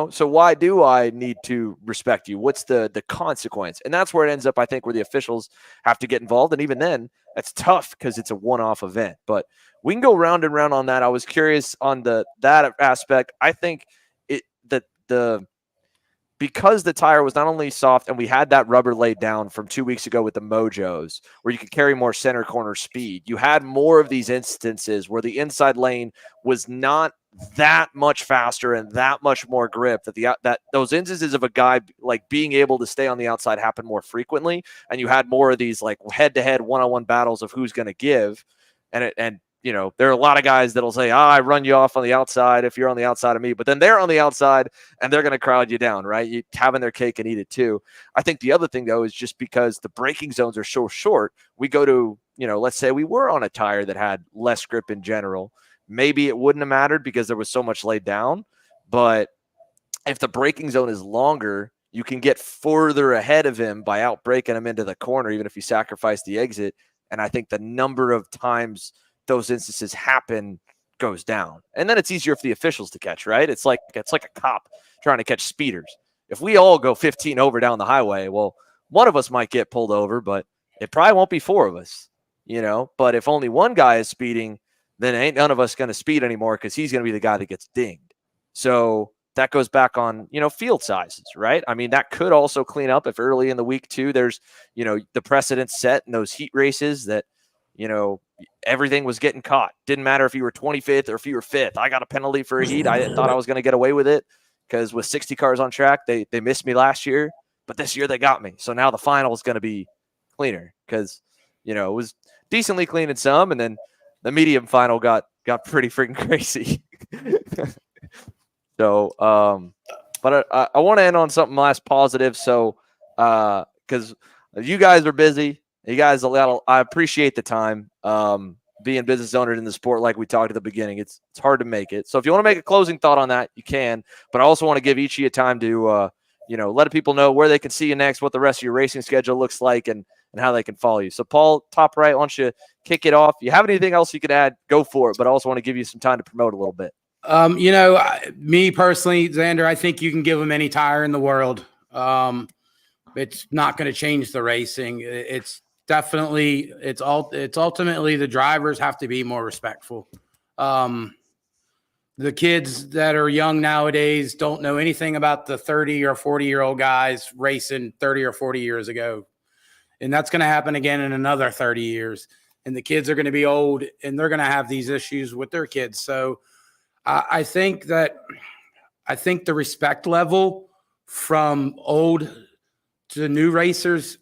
so why do I need to respect you? What's the consequence? And that's where it ends up, I think, where the officials have to get involved. And even then, that's tough because it's a one-off event. But we can go round and round on that. I was curious on that aspect. I think because the tire was not only soft and we had that rubber laid down from 2 weeks ago with the Mojos where you could carry more center corner speed, you had more of these instances where the inside lane was not that much faster and that much more grip, that those instances of a guy being able to stay on the outside happen more frequently, and you had more of these head-to-head one-on-one battles of who's going to give. And there are a lot of guys that'll say, I run you off on the outside if you're on the outside of me, but then they're on the outside and they're going to crowd you down, right? You having their cake and eat it too. I think the other thing though, is just because the braking zones are so short, we go to, let's say we were on a tire that had less grip in general. Maybe it wouldn't have mattered because there was so much laid down, but if the braking zone is longer, you can get further ahead of him by out braking him into the corner, even if you sacrifice the exit. And I think the number of times those instances happen goes down. And then it's easier for the officials to catch, right? It's like a cop trying to catch speeders. If we all go 15 over down the highway, well, one of us might get pulled over, but it probably won't be 4 of us, But if only one guy is speeding, then ain't none of us going to speed anymore because he's going to be the guy that gets dinged. So that goes back on, field sizes, right? I mean, that could also clean up if early in the week too, there's, the precedent set in those heat races that, everything was getting caught. Didn't matter if you were 25th or if you were 5th. I got a penalty for a heat. I thought I was going to get away with it because with 60 cars on track, they missed me last year, but this year they got me. So now the final is going to be cleaner because, it was decently clean in some, and then the medium final got pretty freaking crazy. So, but I want to end on something last positive. So, because you guys are busy, I appreciate the time. Being business owners in the sport, like we talked at the beginning, it's hard to make it. So, if you want to make a closing thought on that, you can. But I also want to give each of you time to, let people know where they can see you next, what the rest of your racing schedule looks like, and how they can follow you. So, Paul, top right, why don't you kick it off? If you have anything else you could add, go for it. But I also want to give you some time to promote a little bit. Me personally, Xander, I think you can give them any tire in the world. It's not going to change the racing. It's ultimately the drivers have to be more respectful. The kids that are young nowadays don't know anything about the 30 or 40-year-old guys racing 30 or 40 years ago. And that's going to happen again in another 30 years. And the kids are going to be old and they're going to have these issues with their kids. So I think the respect level from old to new racers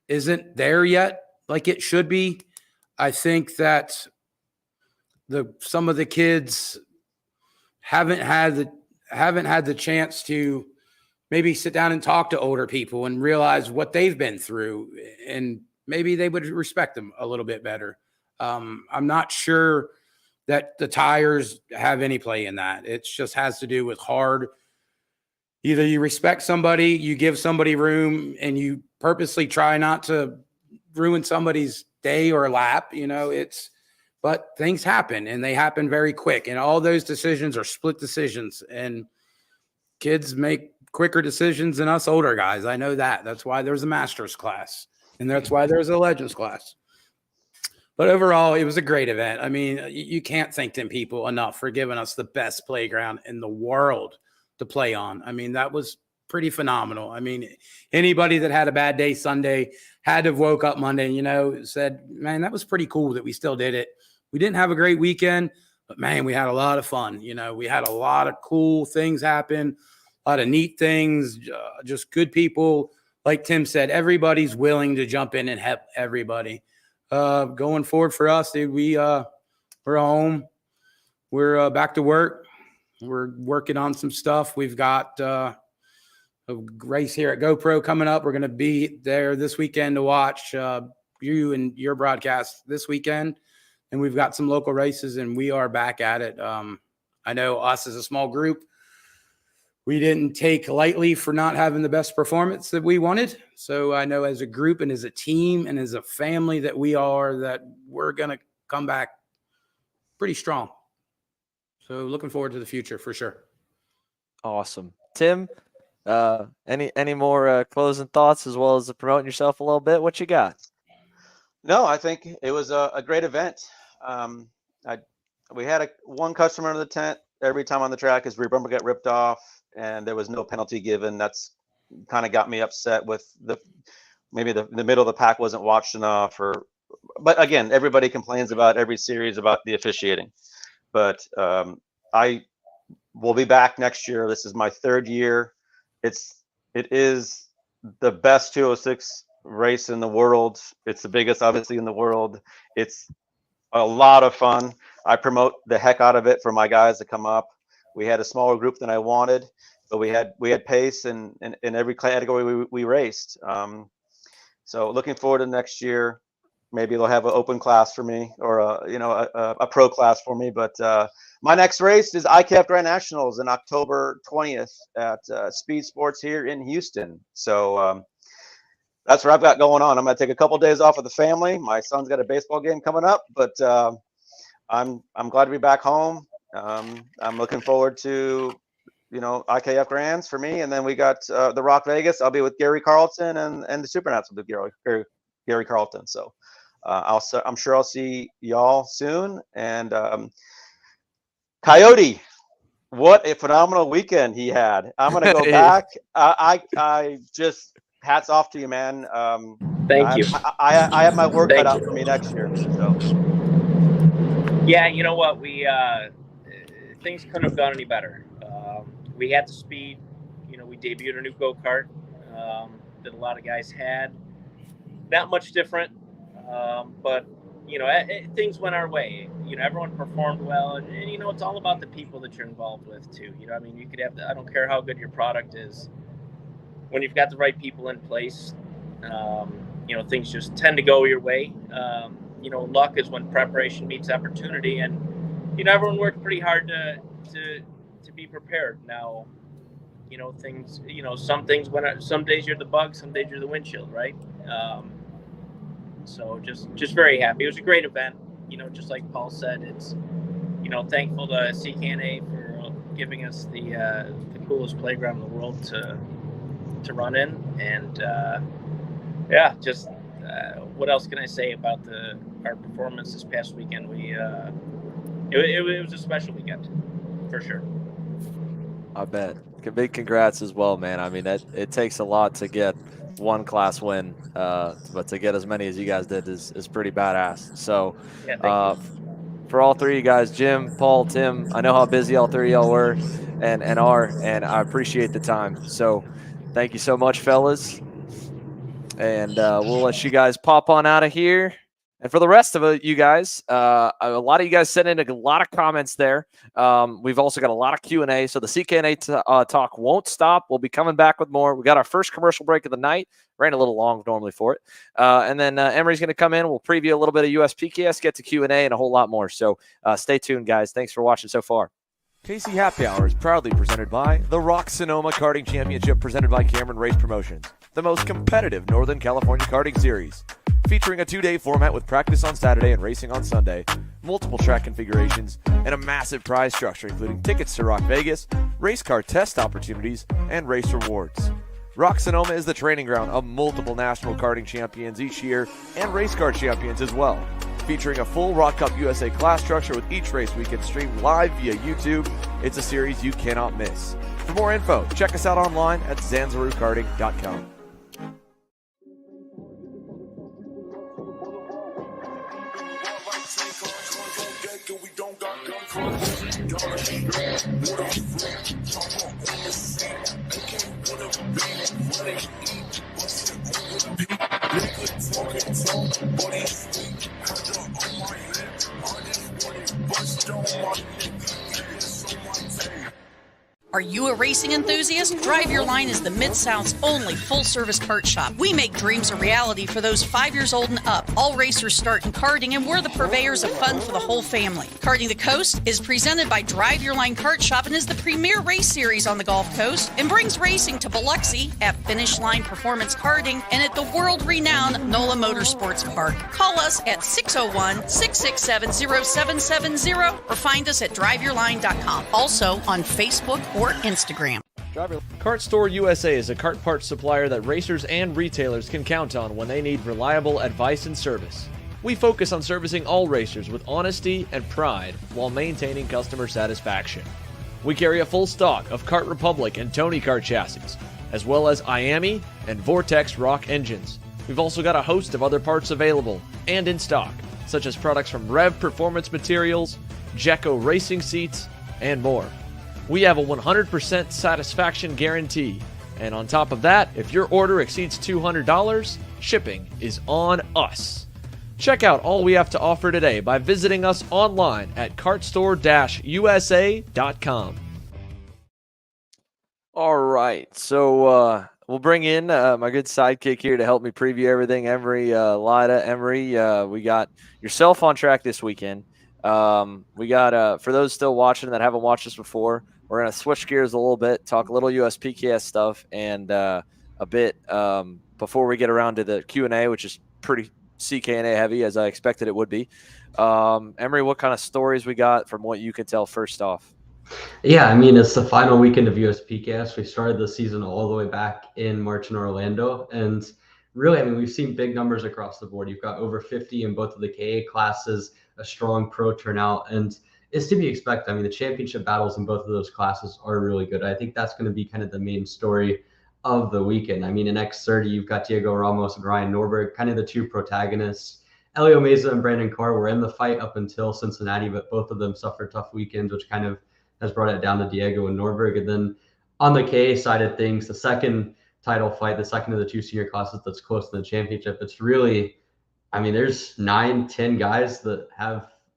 isn't there yet like it should be. I think that some of the kids haven't had the chance to maybe sit down and talk to older people and realize what they've been through, and maybe they would respect them a little bit better. I'm not sure that the tires have any play in that. It just has to do with hard. Either you respect somebody, you give somebody room, and you purposely try not to ruin somebody's day or lap. But things happen, and they happen very quick. And all those decisions are split decisions, and kids make quicker decisions than us older guys. I know that. That's why there's a master's class, and that's why there's a legends class. But overall, it was a great event. I mean, you can't thank them people enough for giving us the best playground in the world to play on. I mean, that was pretty phenomenal. I mean, anybody that had a bad day Sunday had to have woke up Monday and, said, man, that was pretty cool that we still did it. We didn't have a great weekend, but man, we had a lot of fun. We had a lot of cool things happen, a lot of neat things, just good people. Like Tim said, everybody's willing to jump in and help everybody. Going forward for us, dude, we're home. We're back to work. We're working on some stuff. We've got a race here at GoPro coming up. We're going to be there this weekend to watch you and your broadcast this weekend. And we've got some local races, and we are back at it. I know us as a small group, we didn't take lightly for not having the best performance that we wanted. So I know as a group and as a team and as a family that we're going to come back pretty strong. So looking forward to the future for sure. Awesome. Tim, any more closing thoughts as well as promoting yourself a little bit? What you got? No, I think it was a great event. We had one customer in the tent every time on the track. His rear bumper got ripped off, and there was no penalty given. That's kind of got me upset with maybe the middle of the pack wasn't watched enough. But again, everybody complains about every series about the officiating. But I will be back next year. This is my 3rd year. It is the best 206 race in the world. It's the biggest, obviously, in the world. It's a lot of fun. I promote the heck out of it for my guys to come up. We had a smaller group than I wanted, but we had pace in every category we raced. So looking forward to next year. Maybe they'll have an open class for me, or a pro class for me. But my next race is ICAF Grand Nationals in October 20th at Speed Sports here in Houston. So that's what I've got going on. I'm going to take a couple of days off with the family. My son's got a baseball game coming up, but I'm glad to be back home. I'm looking forward to, IKF Grands for me, and then we got the Rock Vegas. I'll be with Gary Carlton, and the Supernats will be Gary Carlton. So I'm sure I'll see y'all soon. And Coyote, what a phenomenal weekend he had. I'm gonna go back. I just hats off to you, man. Thank you. I have my work cut out for me next year. So yeah, you know what, we things couldn't have gone any better. We had the speed. We debuted a new go-kart that a lot of guys had. Not much different, but things went our way. Everyone performed well, and it's all about the people that you're involved with too. I mean, you could have I don't care how good your product is, when you've got the right people in place, things just tend to go your way. Luck is when preparation meets opportunity, and everyone worked pretty hard to be prepared. Now, things, some things, some days you're the bug, some days you're the windshield, right? So just very happy. It was a great event. Just like Paul said, it's, thankful to CKNA for giving us the coolest playground in the world to run in. And what else can I say about our performance this past weekend? It was a special weekend for sure. I bet. Big congrats as well, man. I mean, it takes a lot to get one class win, but to get as many as you guys did is pretty badass. So for all three of you guys, Jim, Paul, Tim, I know how busy all three of y'all were and are, and I appreciate the time. So thank you so much, fellas. And we'll let you guys pop on out of here. And for the rest of you guys, a lot of you guys sent in a lot of comments there. We've also got a lot of Q&A, so the CKNA talk won't stop. We'll be coming back with more. We got our first commercial break of the night. Ran a little long normally for it. And then Emery's going to come in. We'll preview a little bit of USPKS, get to Q&A, and a whole lot more. So stay tuned, guys. Thanks for watching so far. Casey Happy Hour is proudly presented by the Rock Sonoma Karting Championship, presented by Cameron Race Promotions, the most competitive Northern California karting series. Featuring a 2-day format with practice on Saturday and racing on Sunday, multiple track configurations, and a massive prize structure including tickets to Rock Vegas, race car test opportunities, and race rewards. Rock Sonoma is the training ground of multiple national karting champions each year and race car champions as well. Featuring a full Rock Cup USA class structure with each race weekend streamed live via YouTube, it's a series you cannot miss. For more info, check us out online at zanzarukarting.com. Are you a racing enthusiast? Drive Your Line is the Mid-South's only full-service kart shop. We make dreams a reality for those 5 years old and up. All racers start in karting, and we're the purveyors of fun for the whole family. Karting the Coast is presented by Drive Your Line Kart Shop and is the premier race series on the Gulf Coast and brings racing to Biloxi at Finish Line Performance Karting and at the world-renowned NOLA Motorsports Park. Call us at 601-667-0770 or find us at driveyourline.com. Also on Facebook or Instagram. Kart Store USA is a kart parts supplier that racers and retailers can count on when they need reliable advice and service. We focus on servicing all racers with honesty and pride while maintaining customer satisfaction. We carry a full stock of Kart Republic and Tony Kart chassis, as well as IAMI and Vortex Rock engines. We've also got a host of other parts available and in stock, such as products from Rev Performance Materials, Jecco Racing Seats, and more. We have a 100% satisfaction guarantee. And on top of that, if your order exceeds $200, shipping is on us. Check out all we have to offer today by visiting us online at kartstore-usa.com. All right. So we'll bring in my good sidekick here to help me preview everything. Emery, Lida, Emery, we got yourself on track this weekend. We got, for those still watching that haven't watched us before, we're going to switch gears a little bit, talk a little USPKS stuff, and a bit before we get around to the Q&A, which is pretty CKNA heavy, as I expected it would be. Emery, what kind of stories we got from what you can tell first off? Yeah, I mean, it's the final weekend of USPKS. We started the season all the way back in March in Orlando. And really, I mean, we've seen big numbers across the board. You've got over 50 in both of the KA classes, a strong pro turnout, and it's to be expected. I mean, the championship battles in both of those classes are really good. I think that's going to be kind of the main story of the weekend. I mean, in X30, you've got Diego Ramos and Ryan Norberg, kind of the two protagonists. Elio Meza and Brandon Carr were in the fight up until Cincinnati, but both of them suffered tough weekends, which kind of has brought it down to Diego and Norberg. And then on the KA side of things, the second title fight, the second of the two senior classes that's close to the championship, it's really, I mean, there's 9-10 guys that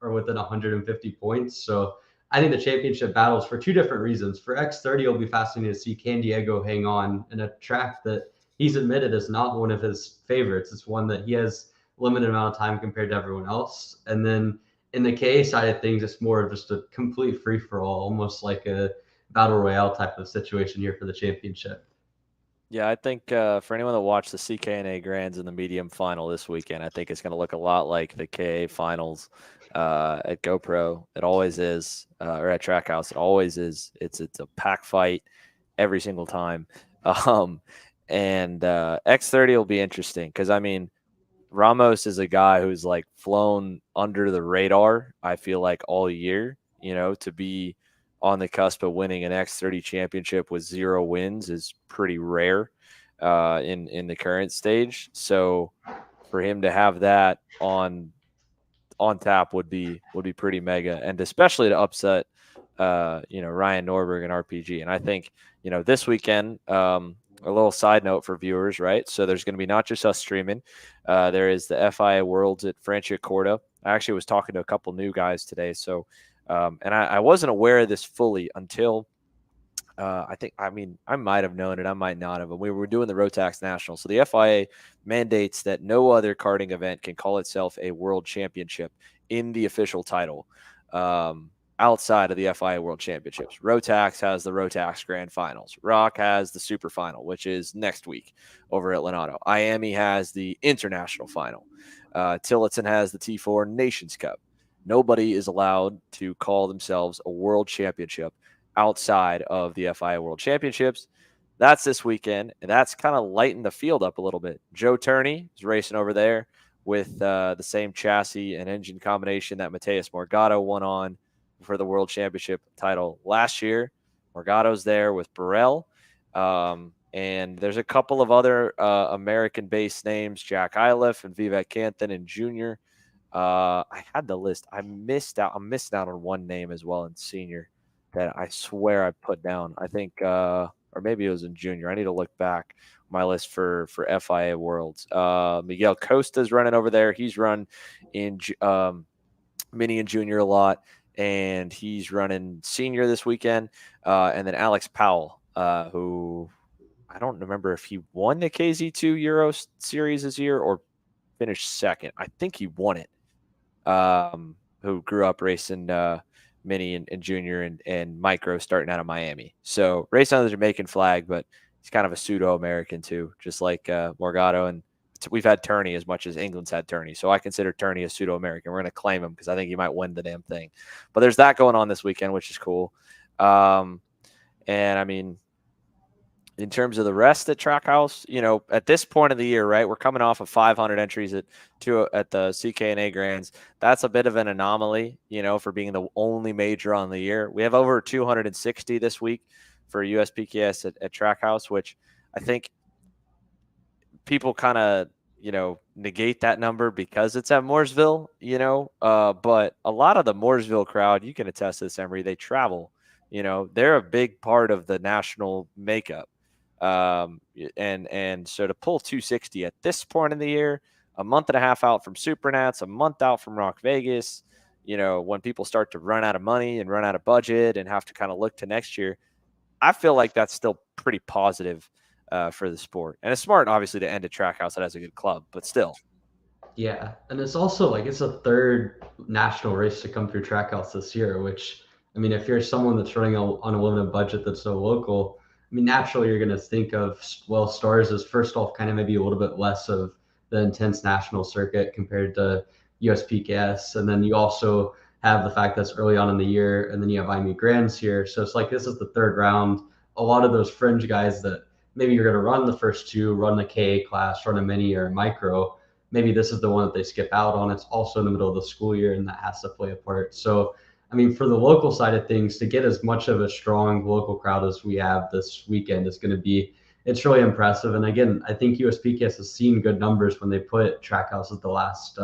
are within 150 points. So I think the championship battles for two different reasons. For X30, it'll be fascinating to see can Diego hang on in a track that he's admitted is not one of his favorites. It's one that he has limited amount of time compared to everyone else. And then in the KA side of things, it's more of just a complete free for all, almost like a battle royale type of situation here for the championship. Yeah, I think for anyone that watched the CKNA Grands in the medium final this weekend, I think it's going to look a lot like the KA finals at GoPro. It always is, or at Trackhouse. It always is. It's a pack fight every single time. And X30 will be interesting because, I mean, Ramos is a guy who's like flown under the radar, I feel like, all year. To be on the cusp of winning an X30 championship with 0 wins is pretty rare in the current stage. So for him to have that on tap would be pretty mega, and especially to upset Ryan Norberg and RPG. And I think this weekend, a little side note for viewers, right? So there's going to be not just us streaming. There is the FIA Worlds at Franciacorta. I actually was talking to a couple new guys today. So, and I wasn't aware of this fully until I might have known it. I might not have. And we were doing the Rotax National. So the FIA mandates that no other karting event can call itself a world championship in the official title. Outside of the FIA World Championships. Rotax has the Rotax Grand Finals. ROC has the Super Final, which is next week over at Lonato. IAME has the International Final. Tillotson has the T4 Nations Cup. Nobody is allowed to call themselves a world championship outside of the FIA World Championships. That's this weekend, and that's kind of lightened the field up a little bit. Joe Turney is racing over there with the same chassis and engine combination that Mateus Morgado won on for the World Championship title last year. Morgado's there with Burrell. And there's a couple of other American-based names, Jack Iliff and Vivek Canthan and Junior. I had the list. I'm missing out on one name as well in senior that I swear I put down. I think, or maybe it was in junior. I need to look back my list for FIA Worlds. Miguel Costa's running over there. He's run in mini and junior a lot, and he's running senior this weekend. And then Alex Powell, who I don't remember if he won the KZ2 Euro Series this year or finished second. I think he won it. Who grew up racing mini and junior and micro starting out of Miami. So racing on the Jamaican flag, but he's kind of a pseudo-American too, just like Morgado. And we've had Turney as much as England's had Turney. So I consider Turney a pseudo-American. We're going to claim him because I think he might win the damn thing. But there's that going on this weekend, which is cool. And I mean, in terms of the rest at Trackhouse, at this point of the year, right, we're coming off of 500 entries at the CKNA Grands. That's a bit of an anomaly, for being the only major on the year. We have over 260 this week for USPKS at Trackhouse, which I think people kind of, negate that number because it's at Mooresville, but a lot of the Mooresville crowd, you can attest to this, Emery, they travel, they're a big part of the national makeup. And so to pull 260 at this point in the year, a month and a half out from Supernats, a month out from Rock Vegas, when people start to run out of money and run out of budget and have to kind of look to next year, I feel like that's still pretty positive for the sport. And it's smart, obviously, to end a Trackhouse that has a good club, but still. Yeah, and it's also like it's a third national race to come through Trackhouse this year, which, I mean, if you're someone that's running on a limited budget that's so local, I mean, naturally, you're going to think of, well, Stars as first off kind of maybe a little bit less of the intense national circuit compared to USPKS. And then you also have the fact that's early on in the year, and then you have IME Grands here. So it's like this is the third round. A lot of those fringe guys that maybe you're going to run the first two, run the KA class, run a mini or a micro, maybe this is the one that they skip out on. It's also in the middle of the school year, and that has to play a part. So, I mean, for the local side of things, to get as much of a strong local crowd as we have this weekend is going to be, it's really impressive. And again, I think USPKS has seen good numbers when they put Trackhouse at the last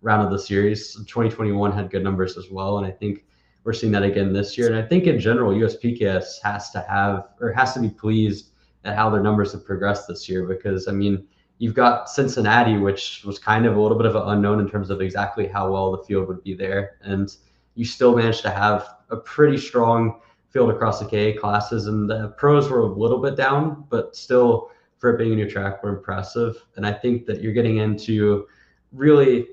round of the series. 2021 had good numbers as well, and I think we're seeing that again this year. And I think in general, USPKS has to be pleased at how their numbers have progressed this year, because I mean, you've got Cincinnati, which was kind of a little bit of an unknown in terms of exactly how well the field would be there, and you still managed to have a pretty strong field across the KA classes, and the pros were a little bit down, but still, for it being a new track, were impressive. And I think that you're getting into really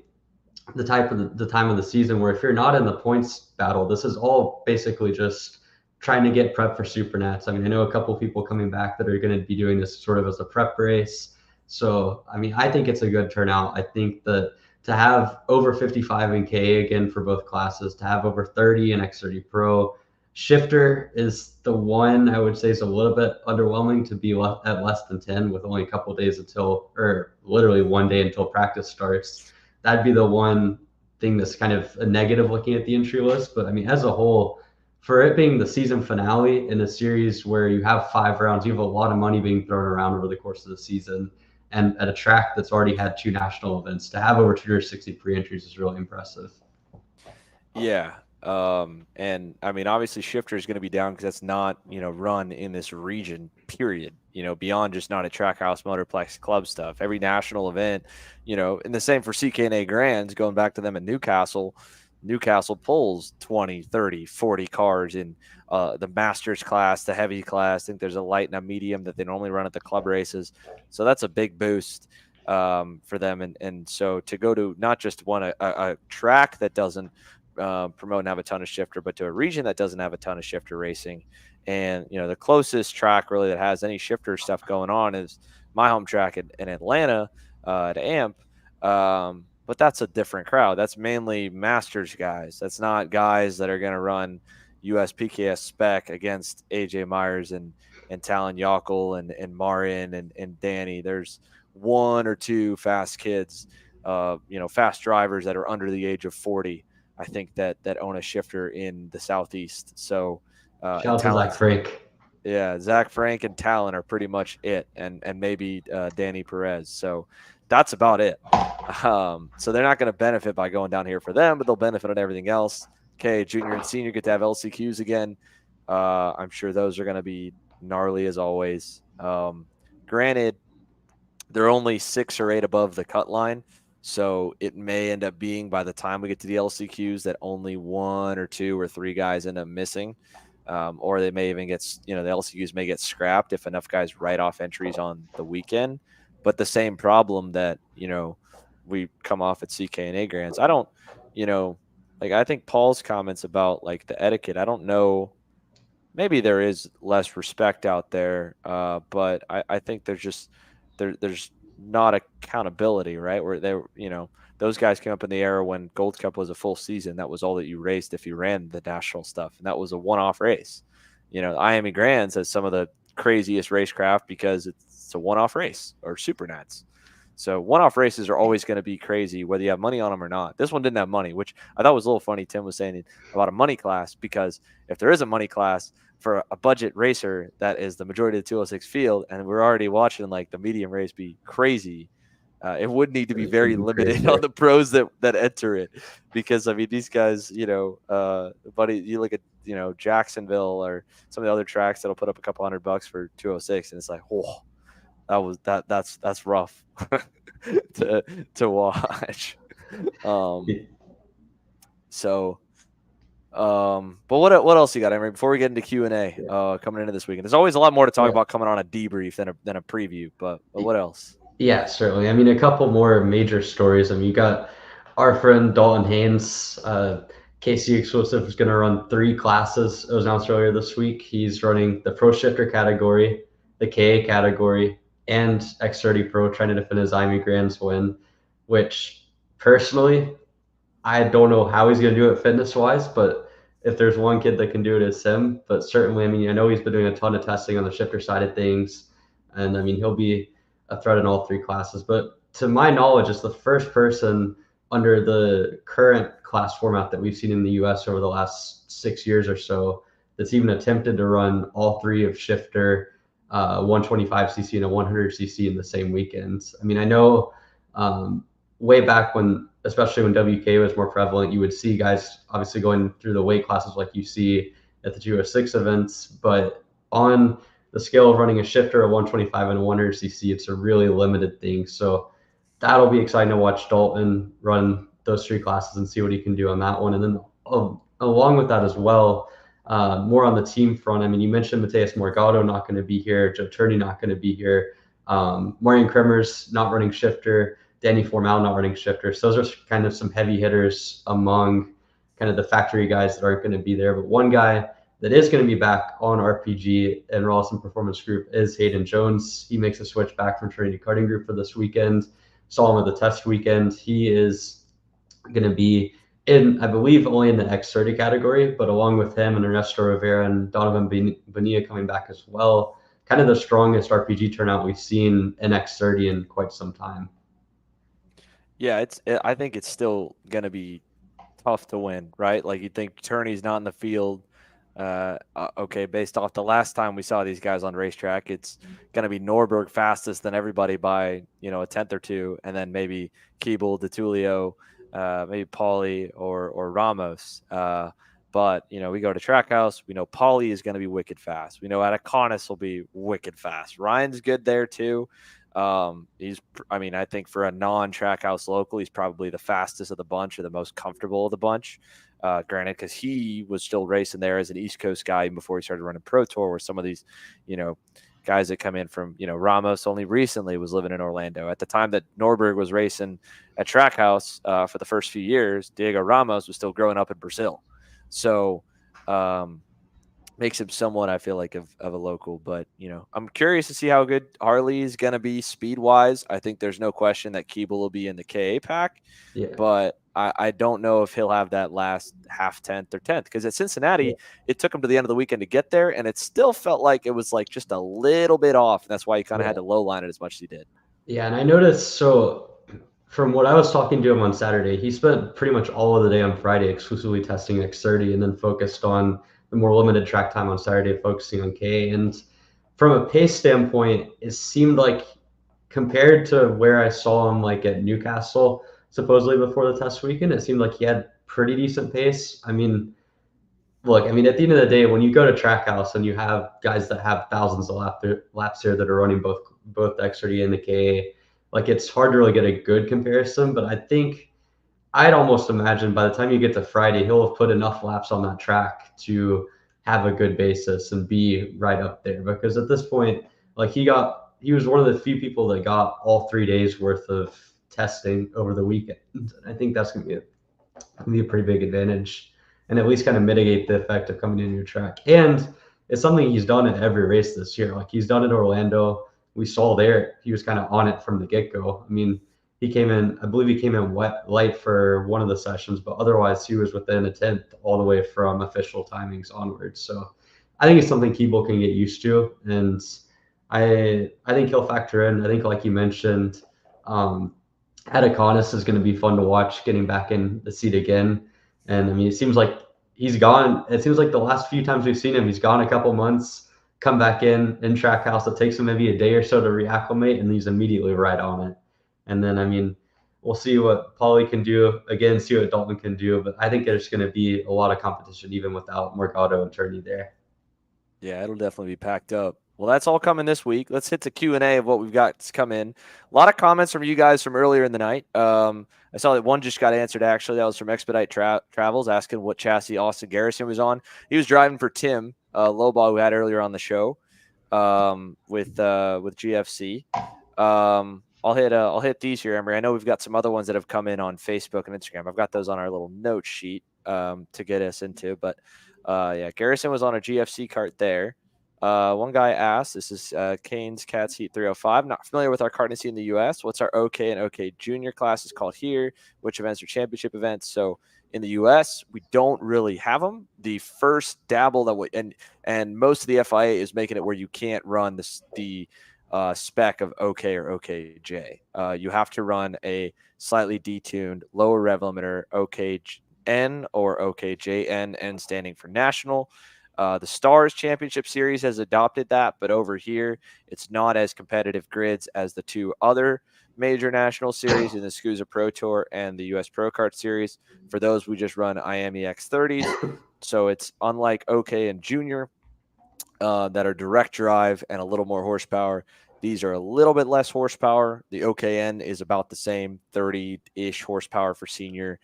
the time of the season where if you're not in the points battle, this is all basically just trying to get prep for Supernats. I mean, I know a couple of people coming back that are going to be doing this sort of as a prep race. So, I mean, I think it's a good turnout. I think that to have over 55 in KA again for both classes, to have over 30 in X30 Pro, shifter is the one I would say is a little bit underwhelming to be at less than 10 with only a couple of days until, or literally one day until practice starts. That'd be the one thing that's kind of a negative looking at the entry list. But I mean, as a whole, for it being the season finale in a series where you have 5 rounds, you have a lot of money being thrown around over the course of the season. And at a track that's already had 2 national events, to have over 260 pre-entries is really impressive. Yeah. And I mean, obviously shifter is going to be down because that's not, run in this region, period, beyond just not a Trackhouse Motorplex club stuff. Every national event, and the same for CKNA Grands, going back to them in Newcastle pulls 20, 30, 40 cars in the Masters class, the heavy class. I think there's a light and a medium that they normally run at the club races. So that's a big boost for them. And so to go to not just a track that doesn't promote and have a ton of shifter, but to a region that doesn't have a ton of shifter racing. And, the closest track really that has any shifter stuff going on is my home track in Atlanta at AMP. But that's a different crowd. That's mainly Masters guys. That's not guys that are going to run USPKS spec against AJ Myers and Talon Yockel and Marin and Danny. There's 1 or 2 fast kids, fast drivers that are under the age of 40. I think that own a shifter in the Southeast. So shout out to Zach Frank. Yeah, Zach Frank and Talon are pretty much it, and maybe Danny Perez. So that's about it. So they're not going to benefit by going down here for them, but they'll benefit on everything else. Okay, junior and senior get to have LCQs again. I'm sure those are going to be gnarly as always. Granted, they're only 6 or 8 above the cut line. So it may end up being by the time we get to the LCQs that only 1 or 2 or 3 guys end up missing. Or they may even get, the LCQs may get scrapped if enough guys write off entries on the weekend. But the same problem that, we come off at CKNA Grands. I don't, I think Paul's comments about the etiquette, I don't know. Maybe there is less respect out there. But I think there's not accountability, right? Where those guys came up in the era when Gold Cup was a full season. That was all that you raced if you ran the national stuff, and that was a one-off race. IME Grands has some of the craziest racecraft because it's a one-off race, or Supernats. So one-off races are always going to be crazy, whether you have money on them or not. This one didn't have money, which I thought was a little funny. Tim was saying about a money class, because if there is a money class for a budget racer that is the majority of the 206 field, and we're already watching the medium race be crazy, it would need to be very limited on the pros that enter it, because I mean these guys, buddy, you look at Jacksonville or some of the other tracks that'll put up a couple $100 for 206, and it's like, oh, that's rough to watch. But what else you got, Emery, before we get into Q&A coming into this weekend? There's always a lot more to talk about coming on a debrief than a preview, but what else? Yeah, certainly. I mean, a couple more major stories. I mean, you got our friend Dalton Haynes, KC Exclusive, is going to run 3 classes. It was announced earlier this week. He's running the Pro Shifter category, the KA category, and X30 Pro, trying to defend his IME Grands win, which personally, I don't know how he's going to do it fitness-wise, but if there's one kid that can do it, it's him. But certainly, I mean, I know he's been doing a ton of testing on the shifter side of things, and I mean, he'll be a threat in all three classes. But to my knowledge, it's the first person under the current class format that we've seen in the US over the last 6 years or so that's even attempted to run all three of shifter, 125cc and a 100cc in the same weekend. I mean, I know way back when, especially when WK was more prevalent, you would see guys obviously going through the weight classes like you see at the 206 events, but on the scale of running a shifter, a 125 and a 100cc, it's a really limited thing. So that'll be exciting to watch Dalton run those three classes and see what he can do on that one. And then along with that as well, more on the team front. I mean, you mentioned Mateus Morgado not going to be here, Joe Turney not going to be here, Marian Kremers not running shifter, Danny Formal not running shifter. So those are kind of some heavy hitters among kind of the factory guys that aren't going to be there. But one guy that is going to be back on RPG and Rawson Performance Group is Hayden Jones. He makes a switch back from Trinity Karting Group for this weekend. Saw him at the test weekend. He is going to be in, I believe, only in the X30 category, but along with him and Ernesto Rivera and Donovan Bonilla coming back as well, kind of the strongest RPG turnout we've seen in X30 in quite some time. Yeah, I think it's still going to be tough to win, right? Like you think Turney's not in the field. Okay, based off the last time we saw these guys on racetrack, it's going to be Norberg fastest than everybody by, a tenth or two, and then maybe Keeble, DeTulio, maybe Pauly or Ramos. But, we go to Trackhouse. We know Pauly is going to be wicked fast. We know Ataconis will be wicked fast. Ryan's good there too. I think for a non-Trackhouse local, he's probably the fastest of the bunch or the most comfortable of the bunch. Granted, because he was still racing there as an East Coast guy even before he started running Pro Tour, where some of these, guys that come in from, Ramos only recently was living in Orlando. At the time that Norberg was racing at Trackhouse for the first few years, Diego Ramos was still growing up in Brazil. So makes him somewhat, I feel like, of a local. But, I'm curious to see how good Harley is going to be speed-wise. I think there's no question that Keeble will be in the KA pack. Yeah. But I don't know if he'll have that last half tenth or 10th. Because at Cincinnati, it took him to the end of the weekend to get there, and it still felt like it was like just a little bit off. And that's why he kind of had to low line it as much as he did. Yeah, and I noticed, so from what I was talking to him on Saturday, he spent pretty much all of the day on Friday exclusively testing X30 and then focused on the more limited track time on Saturday, focusing on K. And from a pace standpoint, it seemed like compared to where I saw him like at Newcastle, supposedly before the test weekend, it seemed like he had pretty decent pace. I mean, look, at the end of the day, when you go to Trackhouse and you have guys that have thousands of laps here that are running both the X30 and the KA, like it's hard to really get a good comparison. But I think I'd almost imagine by the time you get to Friday, he'll have put enough laps on that track to have a good basis and be right up there. Because at this point, like he was one of the few people that got all 3 days worth of testing over the weekend. I think that's going to be a pretty big advantage, and at least kind of mitigate the effect of coming into your track. And it's something he's done at every race this year. Like he's done it at Orlando. We saw there, he was kind of on it from the get-go. I mean, I believe he came in light for one of the sessions, but otherwise he was within a tenth all the way from official timings onwards. So I think it's something Keeble can get used to, and I think he'll factor in. I think, like you mentioned, Ataconis is going to be fun to watch getting back in the seat again. And I mean, it seems like he's gone. It seems like the last few times we've seen him, he's gone a couple months, come back in Trackhouse. It takes him maybe a day or so to reacclimate, and he's immediately right on it. And then, I mean, we'll see what Pauly can do again, see what Dalton can do. But I think there's going to be a lot of competition even without Morgado and Turney there. Yeah, it'll definitely be packed up. Well, that's all coming this week. Let's hit the Q&A of what we've got to come in. A lot of comments from you guys from earlier in the night. I saw that one just got answered, actually. That was from Expedite Travels, asking what chassis Austin Garrison was on. He was driving for Tim Lobaugh, who had earlier on the show with GFC. I'll hit these here, Emery. I know we've got some other ones that have come in on Facebook and Instagram. I've got those on our little note sheet to get us into. But, yeah, Garrison was on a GFC kart there. One guy asked, this is Kane's Cats Heat 305. Not familiar with our karting scene in the U.S. What's our OK and OK Junior classes called here? Which events are championship events? So in the U.S., we don't really have them. The first dabble that we and most of the FIA is making it where you can't run the spec of OK or OKJ. You have to run a slightly detuned lower rev limiter OKN or OKJN, N standing for national. The Stars Championship Series has adopted that, but over here, it's not as competitive grids as the two other major national series in the SCUSA Pro Tour and the US Pro Kart Series. For those, we just run IMEX 30s. So it's unlike OK and Junior that are direct drive and a little more horsepower. These are a little bit less horsepower. The OKN is about the same, 30-ish horsepower for senior,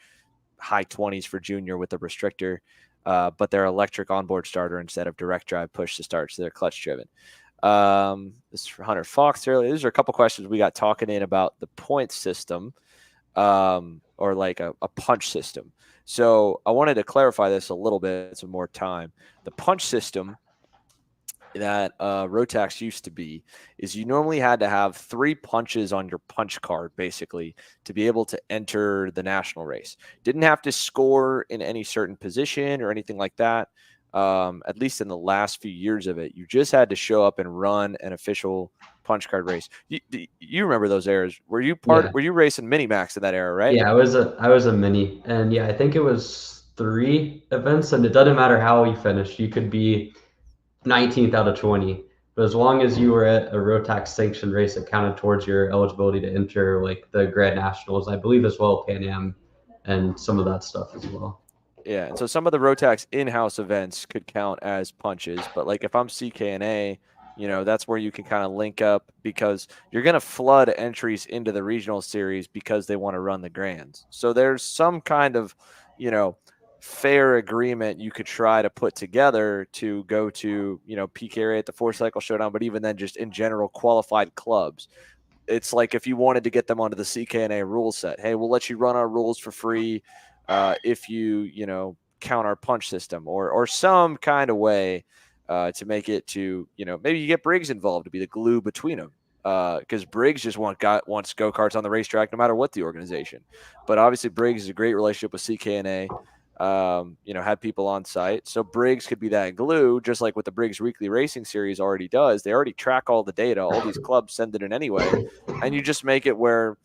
high 20s for junior with the restrictor. But they're electric onboard starter instead of direct drive push to start, so they're clutch driven. This is for Hunter Fox earlier. These are a couple questions we got talking in about the point system, or like a punch system. So I wanted to clarify this a little bit, some more time. The punch system that Rotax used to be is you normally had to have 3 punches on your punch card basically to be able to enter the national race. Didn't have to score in any certain position or anything like that. At least in the last few years of it, you just had to show up and run an official punch card race. You remember those eras? Were you Were you racing mini max in that era, right? Yeah, I was a mini, and yeah, I think it was 3 events, and it doesn't matter how you finished. You could be 19th out of 20, but as long as you were at a Rotax sanctioned race, it counted towards your eligibility to enter like the Grand Nationals, I believe, as well, Pan Am, and some of that stuff as well. Yeah, and so some of the Rotax in-house events could count as punches, but like if I'm CKNA, that's where you can kind of link up because you're going to flood entries into the regional series because they want to run the Grands. So there's some kind of, fair agreement you could try to put together to go to, PK at the 4-cycle showdown, but even then just in general qualified clubs. It's like if you wanted to get them onto the CKNA rule set, hey, we'll let you run our rules for free if you, count our punch system or some kind of way to make it to, maybe you get Briggs involved to be the glue between them. Because Briggs just wants go-karts on the racetrack no matter what the organization. But obviously Briggs is a great relationship with CKNA. Had people on site. So Briggs could be that glue, just like what the Briggs Weekly Racing Series already does. They already track all the data. All these clubs send it in anyway. And you just make it where,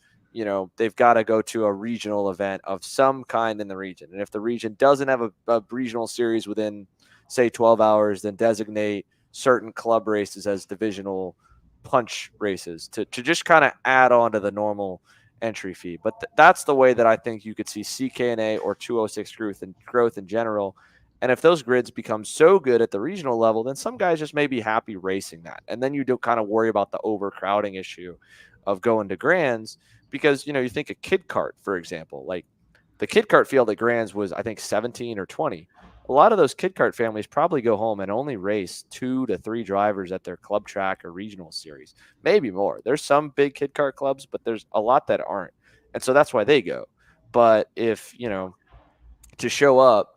they've got to go to a regional event of some kind in the region. And if the region doesn't have a regional series within, say, 12 hours, then designate certain club races as divisional punch races to just kind of add on to the normal entry fee. But that's the way that I think you could see CKNA or 206 growth in general. And if those grids become so good at the regional level, then some guys just may be happy racing that. And then you don't kind of worry about the overcrowding issue of going to Grands because, you think a kid kart, for example, like the kid kart field at Grands was, I think, 17 or 20. A lot of those kid kart families probably go home and only race 2 to 3 drivers at their club track or regional series, maybe more. There's some big kid kart clubs, but there's a lot that aren't. And so that's why they go. But if, to show up,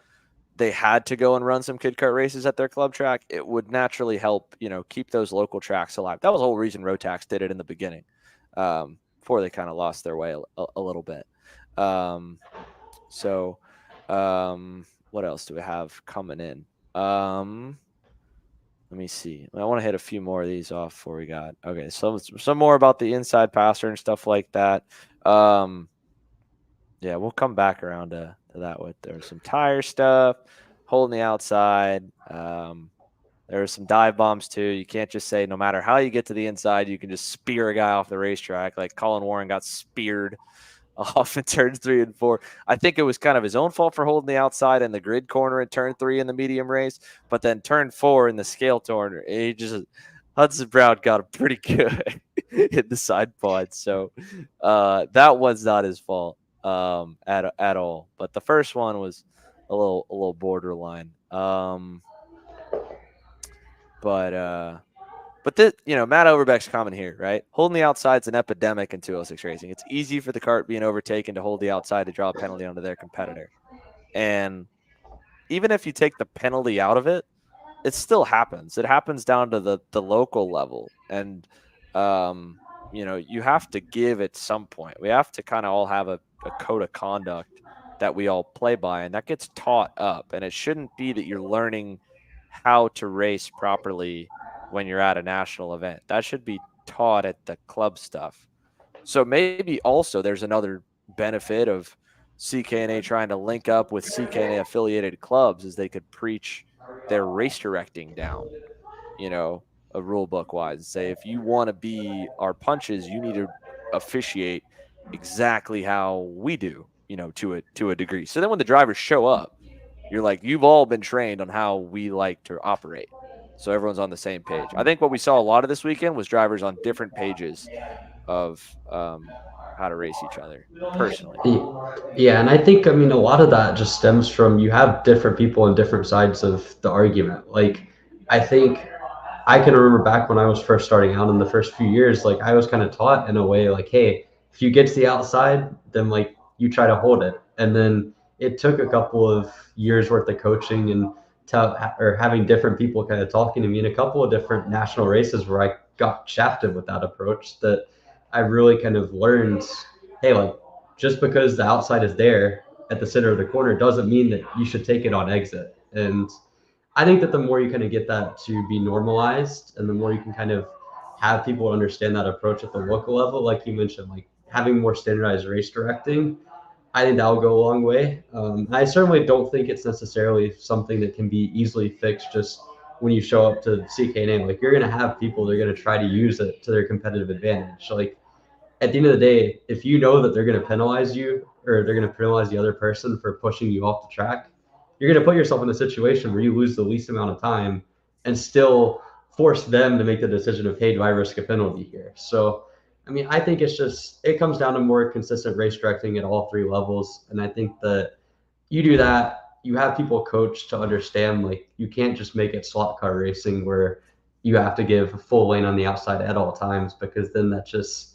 they had to go and run some kid kart races at their club track, it would naturally help, keep those local tracks alive. That was the whole reason Rotax did it in the beginning, before they kind of lost their way a little bit. What else do we have coming in? Let me see. I want to hit a few more of these off before we got. Okay, so some more about the inside passer and stuff like that. Yeah, we'll come back around to that. There's some tire stuff, holding the outside. There are some dive bombs too. You can't just say no matter how you get to the inside, you can just spear a guy off the racetrack. Like Colin Warren got speared off in turns 3 and 4. I think it was kind of his own fault for holding the outside in the grid corner in turn 3 in the medium race, but then turn 4 in the scale corner, Hudson Brown got him pretty good in the side pod. So that one's not his fault at all. But the first one was a little borderline. But this, Matt Overbeck's comment here, right? Holding the outside's an epidemic in 206 racing. It's easy for the kart being overtaken to hold the outside to draw a penalty onto their competitor. And even if you take the penalty out of it, it still happens. It happens down to the local level. And, you have to give at some point. We have to kind of all have a code of conduct that we all play by, and that gets taught up. And it shouldn't be that you're learning how to race properly when you're at a national event. That should be taught at the club stuff. So maybe also there's another benefit of CKNA trying to link up with CKNA affiliated clubs, is they could preach their race directing down, a rule book wise. Say, if you want to be our punches, you need to officiate exactly how we do, to a degree. So then when the drivers show up, you're like, you've all been trained on how we like to operate. So everyone's on the same page. I think what we saw a lot of this weekend was drivers on different pages of how to race each other, personally. Yeah, and I think, a lot of that just stems from you have different people on different sides of the argument. Like, I think I can remember back when I was first starting out in the first few years, like I was kind of taught in a way like, hey, if you get to the outside, then like you try to hold it. And then it took a couple of years worth of coaching and or having different people kind of talking to me in a couple of different national races where I got shafted with that approach, that I really kind of learned, hey, like just because the outside is there at the center of the corner doesn't mean that you should take it on exit. And I think that the more you kind of get that to be normalized, and the more you can kind of have people understand that approach at the local level, like you mentioned, like having more standardized race directing, I think that will go a long way. I certainly don't think it's necessarily something that can be easily fixed just when you show up to CKNA. Like, you're going to have people that are going to try to use it to their competitive advantage. Like, at the end of the day, if you know that they're going to penalize you, or they're going to penalize the other person for pushing you off the track, you're going to put yourself in a situation where you lose the least amount of time and still force them to make the decision of, hey, do I risk a penalty here? So, I think it comes down to more consistent race directing at all three levels. And I think that you do that, you have people coached to understand, like, you can't just make it slot car racing where you have to give a full lane on the outside at all times, because then that just,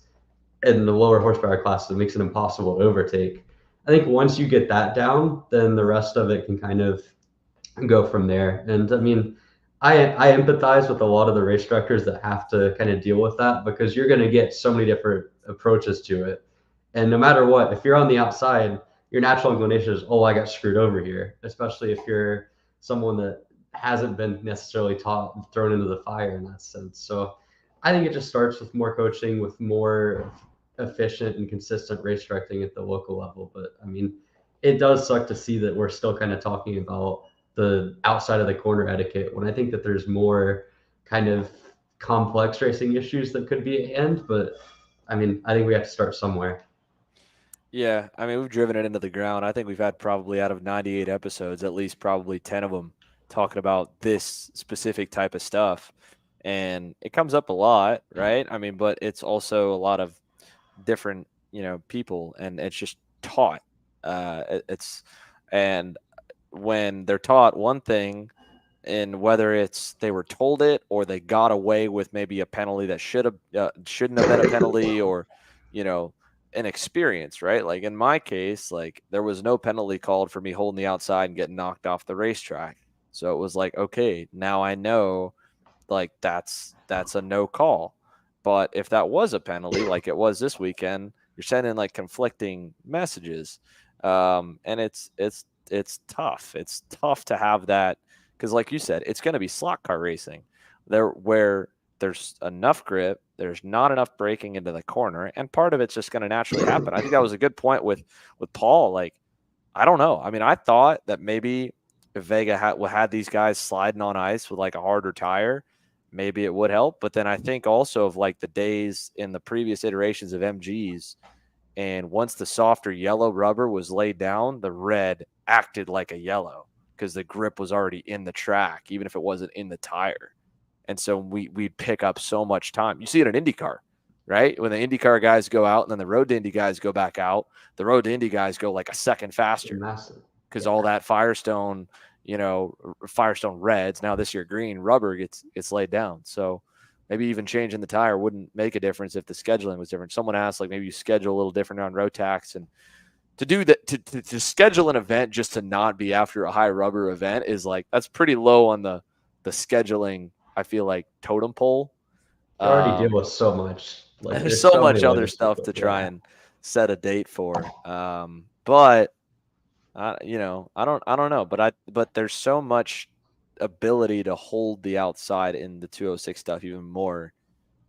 in the lower horsepower classes, it makes it impossible to overtake. I think once you get that down, then the rest of it can kind of go from there. And I empathize with a lot of the race directors that have to kind of deal with that, because you're going to get so many different approaches to it. And no matter what, if you're on the outside, your natural inclination is, oh, I got screwed over here, especially if you're someone that hasn't been necessarily taught, thrown into the fire in that sense. So I think it just starts with more coaching, with more efficient and consistent race directing at the local level. But it does suck to see that we're still kind of talking about the outside of the corner etiquette, when I think that there's more kind of complex racing issues that could be at hand. But I think we have to start somewhere. Yeah, we've driven it into the ground. I think we've had, probably out of 98 episodes, at least probably 10 of them talking about this specific type of stuff. And it comes up a lot, right? But it's also a lot of different, people, and it's just taught. And when they're taught one thing, and whether it's they were told it or they got away with maybe a penalty that shouldn't have been a penalty, or an experience, right? Like in my case, like there was no penalty called for me holding the outside and getting knocked off the racetrack. So it was like, okay, now I know, like that's a no call. But if that was a penalty, like it was this weekend, you're sending like conflicting messages. And it's tough. It's tough to have that, because like you said, it's going to be slot car racing there, where there's enough grip, there's not enough braking into the corner, and part of it's just going to naturally happen. I think that was a good point with Paul. Like, I don't know. I thought that maybe if Vega had these guys sliding on ice with like a harder tire, maybe it would help. But then I think also of like the days in the previous iterations of MGs, and once the softer yellow rubber was laid down, the red acted like a yellow because the grip was already in the track, even if it wasn't in the tire. And so we'd pick up so much time. You see it in IndyCar, right? When the IndyCar guys go out and then the Road to Indy guys go back out, the Road to Indy guys go like a second faster because all that Firestone, Firestone reds, now this year green rubber gets laid down. So maybe even changing the tire wouldn't make a difference if the scheduling was different. Someone asked, like, maybe you schedule a little different on Rotax, and to do that, to schedule an event just to not be after a high rubber event is like, that's pretty low on the the scheduling, I feel like, totem pole. You already deal with so much. Like, There's there's so so much many other layers stuff to try yeah. and set a date for. But you know, I don't know, but there's so much ability to hold the outside in the 206 stuff even more,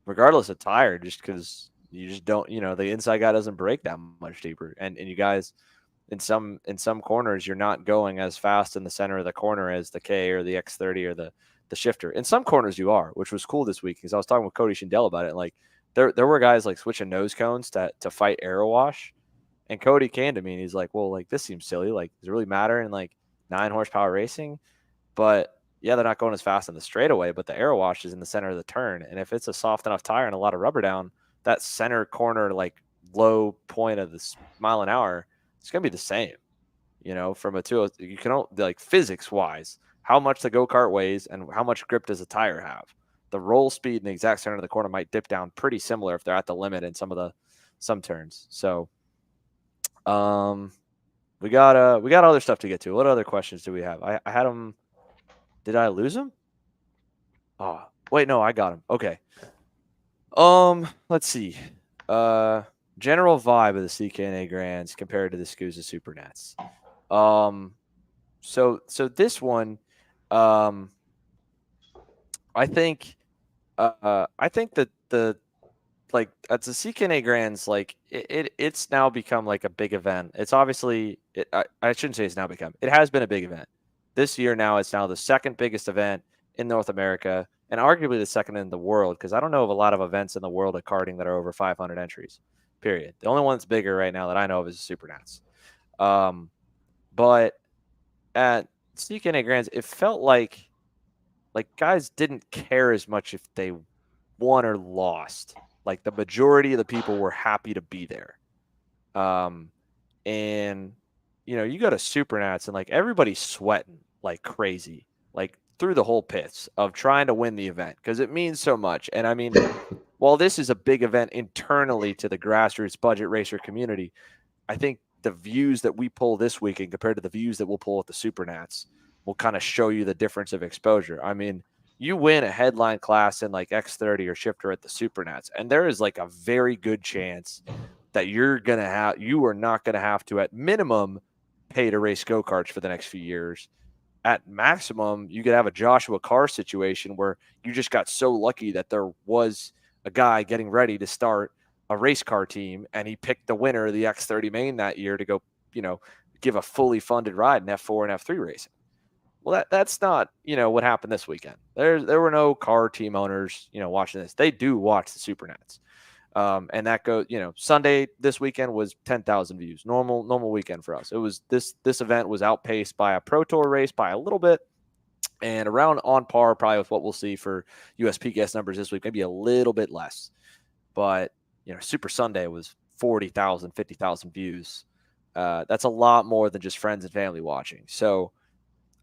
regardless of tire, just because you just don't, you know, the inside guy doesn't break that much deeper, and you guys in some corners you're not going as fast in the center of the corner as the K or the X30 or the shifter. In some corners you are, which was cool this week because I was talking with Cody Schindel about it. Like there were guys like switching nose cones to fight aero wash. And Cody came to me and he's like, well, like, this seems silly. Like, does it really matter in like 9 horsepower racing? But yeah, they're not going as fast in the straightaway, but the aero wash is in the center of the turn. And if it's a soft enough tire and a lot of rubber down, that center corner, like low point of this mile an hour, it's going to be the same, you know, from a 2. You can, like, physics wise, how much the go-kart weighs and how much grip does a tire have? The roll speed in the exact center of the corner might dip down pretty similar if they're at the limit in some turns. So, we got other stuff to get to. What other questions do we have? I had them. Did I lose them? Oh, wait, no, I got them. Okay. Let's see. General vibe of the CKNA Grands compared to the SCUSA Supernats. So this one, I think that the like at the CKNA Grands, like it's now become like a big event. It's obviously I shouldn't say it's now become. It has been a big event. This year now it's now the second biggest event in North America and arguably the second in the world because I don't know of a lot of events in the world of karting that are over 500 entries. Period. The only one that's bigger right now that I know of is the Supernats. But at CKNA Grands, it felt like guys didn't care as much if they won or lost. Like the majority of the people were happy to be there. And you know, you go to Supernats and like everybody's sweating like crazy, like through the whole pits of trying to win the event because it means so much. And I mean, while this is a big event internally to the grassroots budget racer community, I think the views that we pull this weekend compared to the views that we'll pull at the Supernats will kind of show you the difference of exposure. I mean, you win a headline class in like X30 or shifter at the Supernats, and there is like a very good chance that you are not going to have to, at minimum, pay to race go-karts for the next few years. At maximum, you could have a Joshua Carr situation where you just got so lucky that there was a guy getting ready to start a race car team and he picked the winner of the X30 main that year to go, you know, give a fully funded ride in F4 and F3 racing. Well, that's not, you know, what happened this weekend. There were no car team owners, you know, watching this. They do watch the Supernats. And that goes, you know, Sunday this weekend was 10,000 views. Normal weekend for us. It was this event was outpaced by a Pro Tour race by a little bit and around on par probably with what we'll see for USPKS numbers this week, maybe a little bit less. But, you know, Super Sunday was 40,000, 50,000 views. That's a lot more than just friends and family watching. So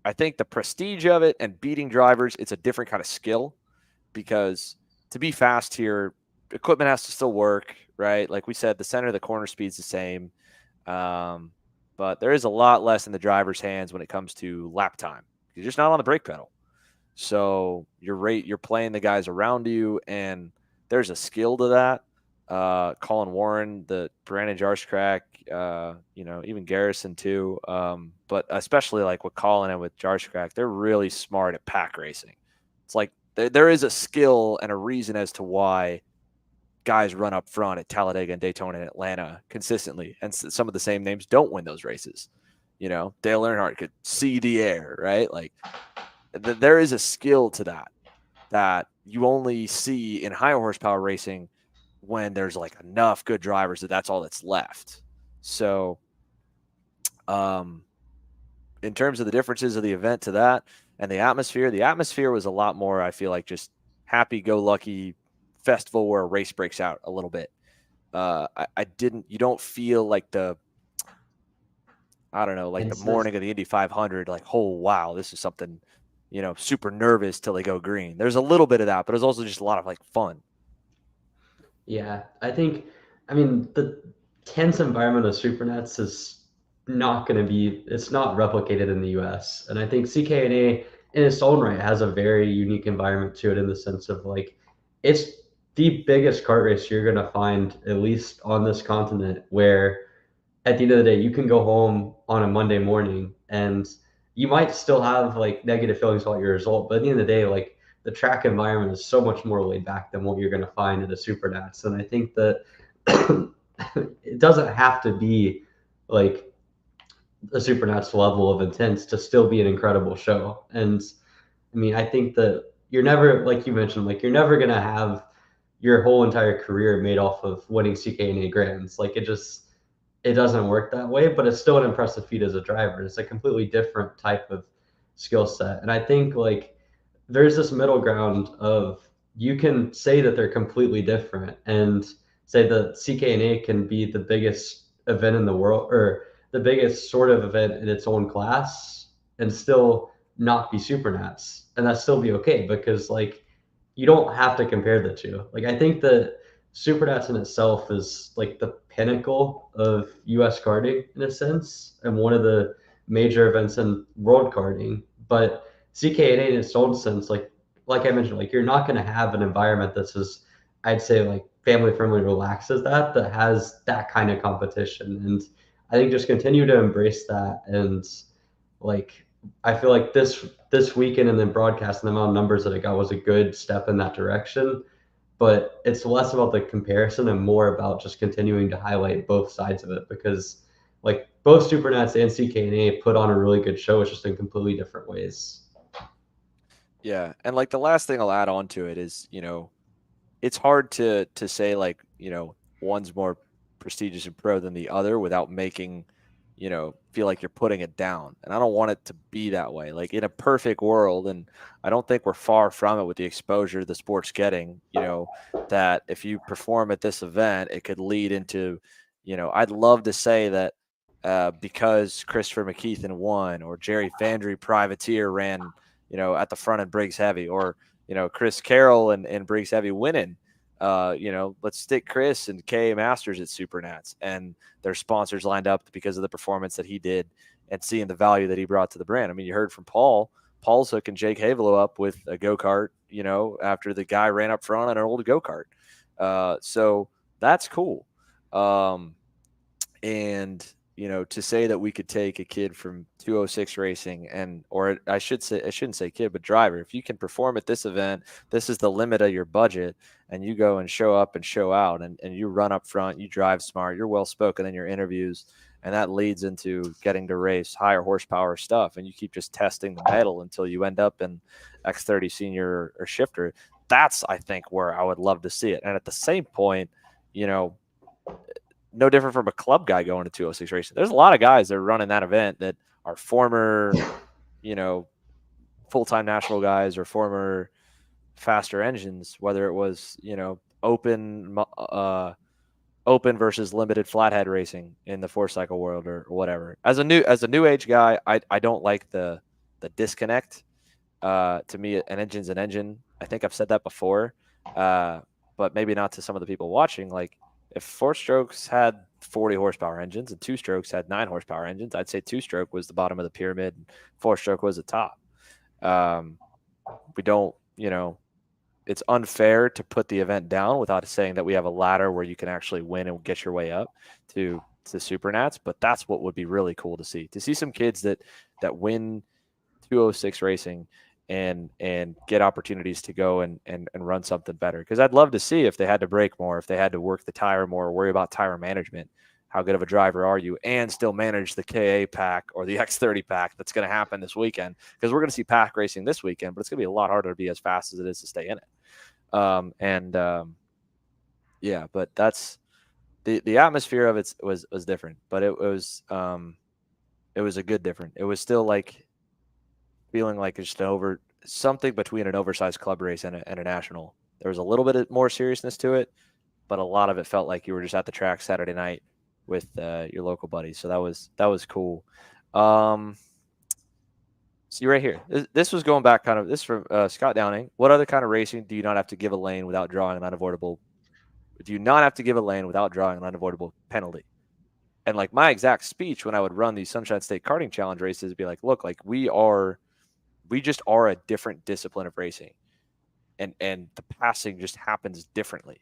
I think the prestige of it and beating drivers, it's a different kind of skill because to be fast here, equipment has to still work, right? Like we said, the center of the corner speed's the same. But there is a lot less in the driver's hands when it comes to lap time. You're just not on the brake pedal. So you're playing the guys around you, and there's a skill to that. Colin Warren, the Brandon Jarschkrack, you know, even Garrison too. But especially like with Colin and with Jarschkrack, they're really smart at pack racing. It's like there is a skill and a reason as to why guys run up front at Talladega and Daytona and Atlanta consistently. And some of the same names don't win those races. You know, Dale Earnhardt could see the air, right? Like there is a skill to that you only see in higher horsepower racing when there's like enough good drivers that's all that's left. So in terms of the differences of the event to that and the atmosphere was a lot more, I feel like, just happy-go-lucky festival where a race breaks out a little bit. You don't feel like the morning of the Indy 500, like, oh, wow, this is something, you know, super nervous till they go green. There's a little bit of that, but there's also just a lot of like fun. Yeah, I mean, the tense environment of Supernats is not going to be, it's not replicated in the US. And I think CKNA in its own right has a very unique environment to it, in the sense of like it's the biggest kart race you're going to find, at least on this continent, where at the end of the day you can go home on a Monday morning and you might still have like negative feelings about your result, but at the end of the day, like the track environment is so much more laid back than what you're going to find at a Supernats. And I think that it doesn't have to be like a Supernats level of intense to still be an incredible show. And I mean, I think that you're never, like you mentioned, like you're never going to have your whole entire career made off of winning CKNA Grands. Like it doesn't work that way, but it's still an impressive feat as a driver. It's a completely different type of skill set. And I think like there's this middle ground of, you can say that they're completely different and say that CKNA can be the biggest event in the world, or the biggest sort of event in its own class, and still not be Supernats, and that still be okay, because like you don't have to compare the two. Like I think that Supernats in itself is like the pinnacle of US karting in a sense, and one of the major events in world karting. But CKNA in its own sense, like I mentioned, like you're not going to have an environment that's as, I'd say, like family friendly, relaxed as that has that kind of competition. And I think just continue to embrace that. And like I feel like this weekend and then broadcasting the amount of numbers that it got was a good step in that direction. But it's less about the comparison and more about just continuing to highlight both sides of it, because like both Supernats and CKNA put on a really good show. It's just in completely different ways. Yeah, and like the last thing I'll add on to it is, it's hard to say like, one's more prestigious and pro than the other without making, feel like you're putting it down. And I don't want it to be that way. Like in a perfect world, and I don't think we're far from it with the exposure the sport's getting, that if you perform at this event, it could lead into, I'd love to say that because Christopher McKeithen won, or Jerry Fandry Privateer ran, at the front in Briggs Heavy, or, Chris Carroll and Briggs Heavy winning. Let's stick Chris and KA Masters at Supernats, and their sponsors lined up because of the performance that he did and seeing the value that he brought to the brand. I mean, you heard from Paul. Paul's hooking Jake Havelo up with a go-kart, after the guy ran up front on an old go-kart. So that's cool. And to say that we could take a kid from 206 racing or I shouldn't say kid, but driver, if you can perform at this event, this is the limit of your budget, and you go and show up and show out, and you run up front, you drive smart, you're well-spoken in your interviews, and that leads into getting to race higher horsepower stuff, and you keep just testing the metal until you end up in X30 senior or shifter. That's, I think, where I would love to see it. And at the same point, no different from a club guy going to 206 racing. There's a lot of guys that are running that event that are former, full-time national guys or former faster engines, whether it was, open versus limited flathead racing in the 4-cycle world or whatever. As a new age guy, I don't like the disconnect. To me, an engine's an engine. I think I've said that before, but maybe not to some of the people watching. Like, if 4-strokes had 40 horsepower engines and 2-strokes had 9 horsepower engines, I'd say 2-stroke was the bottom of the pyramid and 4-stroke was the top. We don't, it's unfair to put the event down without saying that we have a ladder where you can actually win and get your way up to Supernats. But that's what would be really cool to see some kids that win 206 racing and get opportunities to go and run something better. Because I'd love to see if they had to brake more, if they had to work the tire more, worry about tire management. How good of a driver are you, and still manage the KA pack or the X30 pack that's going to happen this weekend? Because we're going to see pack racing this weekend, but it's going to be a lot harder to be as fast as it is to stay in it. Yeah, but that's the atmosphere of it was different, but it was a good different. It was still like feeling like it's something between an oversized club race and a national. There was a little bit more seriousness to it, but a lot of it felt like you were just at the track Saturday night with your local buddies. So that was cool. See right here. This was going back kind of this from Scott Downing. What other kind of racing do you not have to give a lane without drawing an unavoidable? Do you not have to give a lane without drawing an unavoidable penalty? And like my exact speech when I would run these Sunshine State Karting Challenge races would be like, look, like we are we just are a different discipline of racing, and the passing just happens differently,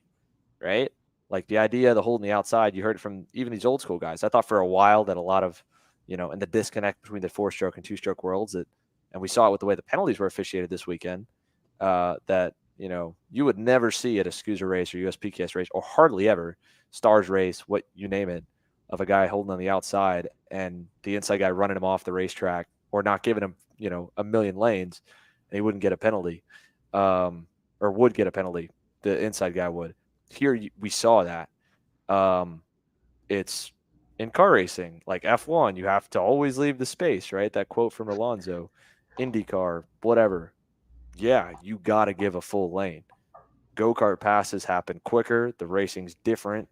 right? Like the idea of the holding the outside, you heard it from even these old school guys. I thought for a while that a lot of, and the disconnect between the 4-stroke and 2-stroke worlds, and we saw it with the way the penalties were officiated this weekend, that, you would never see at a SCUSA race or USPKS race, or hardly ever, Stars race, what you name it, of a guy holding on the outside and the inside guy running him off the racetrack or not giving him, a million lanes, and he wouldn't get a penalty, or would get a penalty. The inside guy would. Here we saw that. It's in car racing, like F1, you have to always leave the space, right? That quote from Alonso, IndyCar, whatever. Yeah, you got to give a full lane. Go-kart passes happen quicker. The racing's different.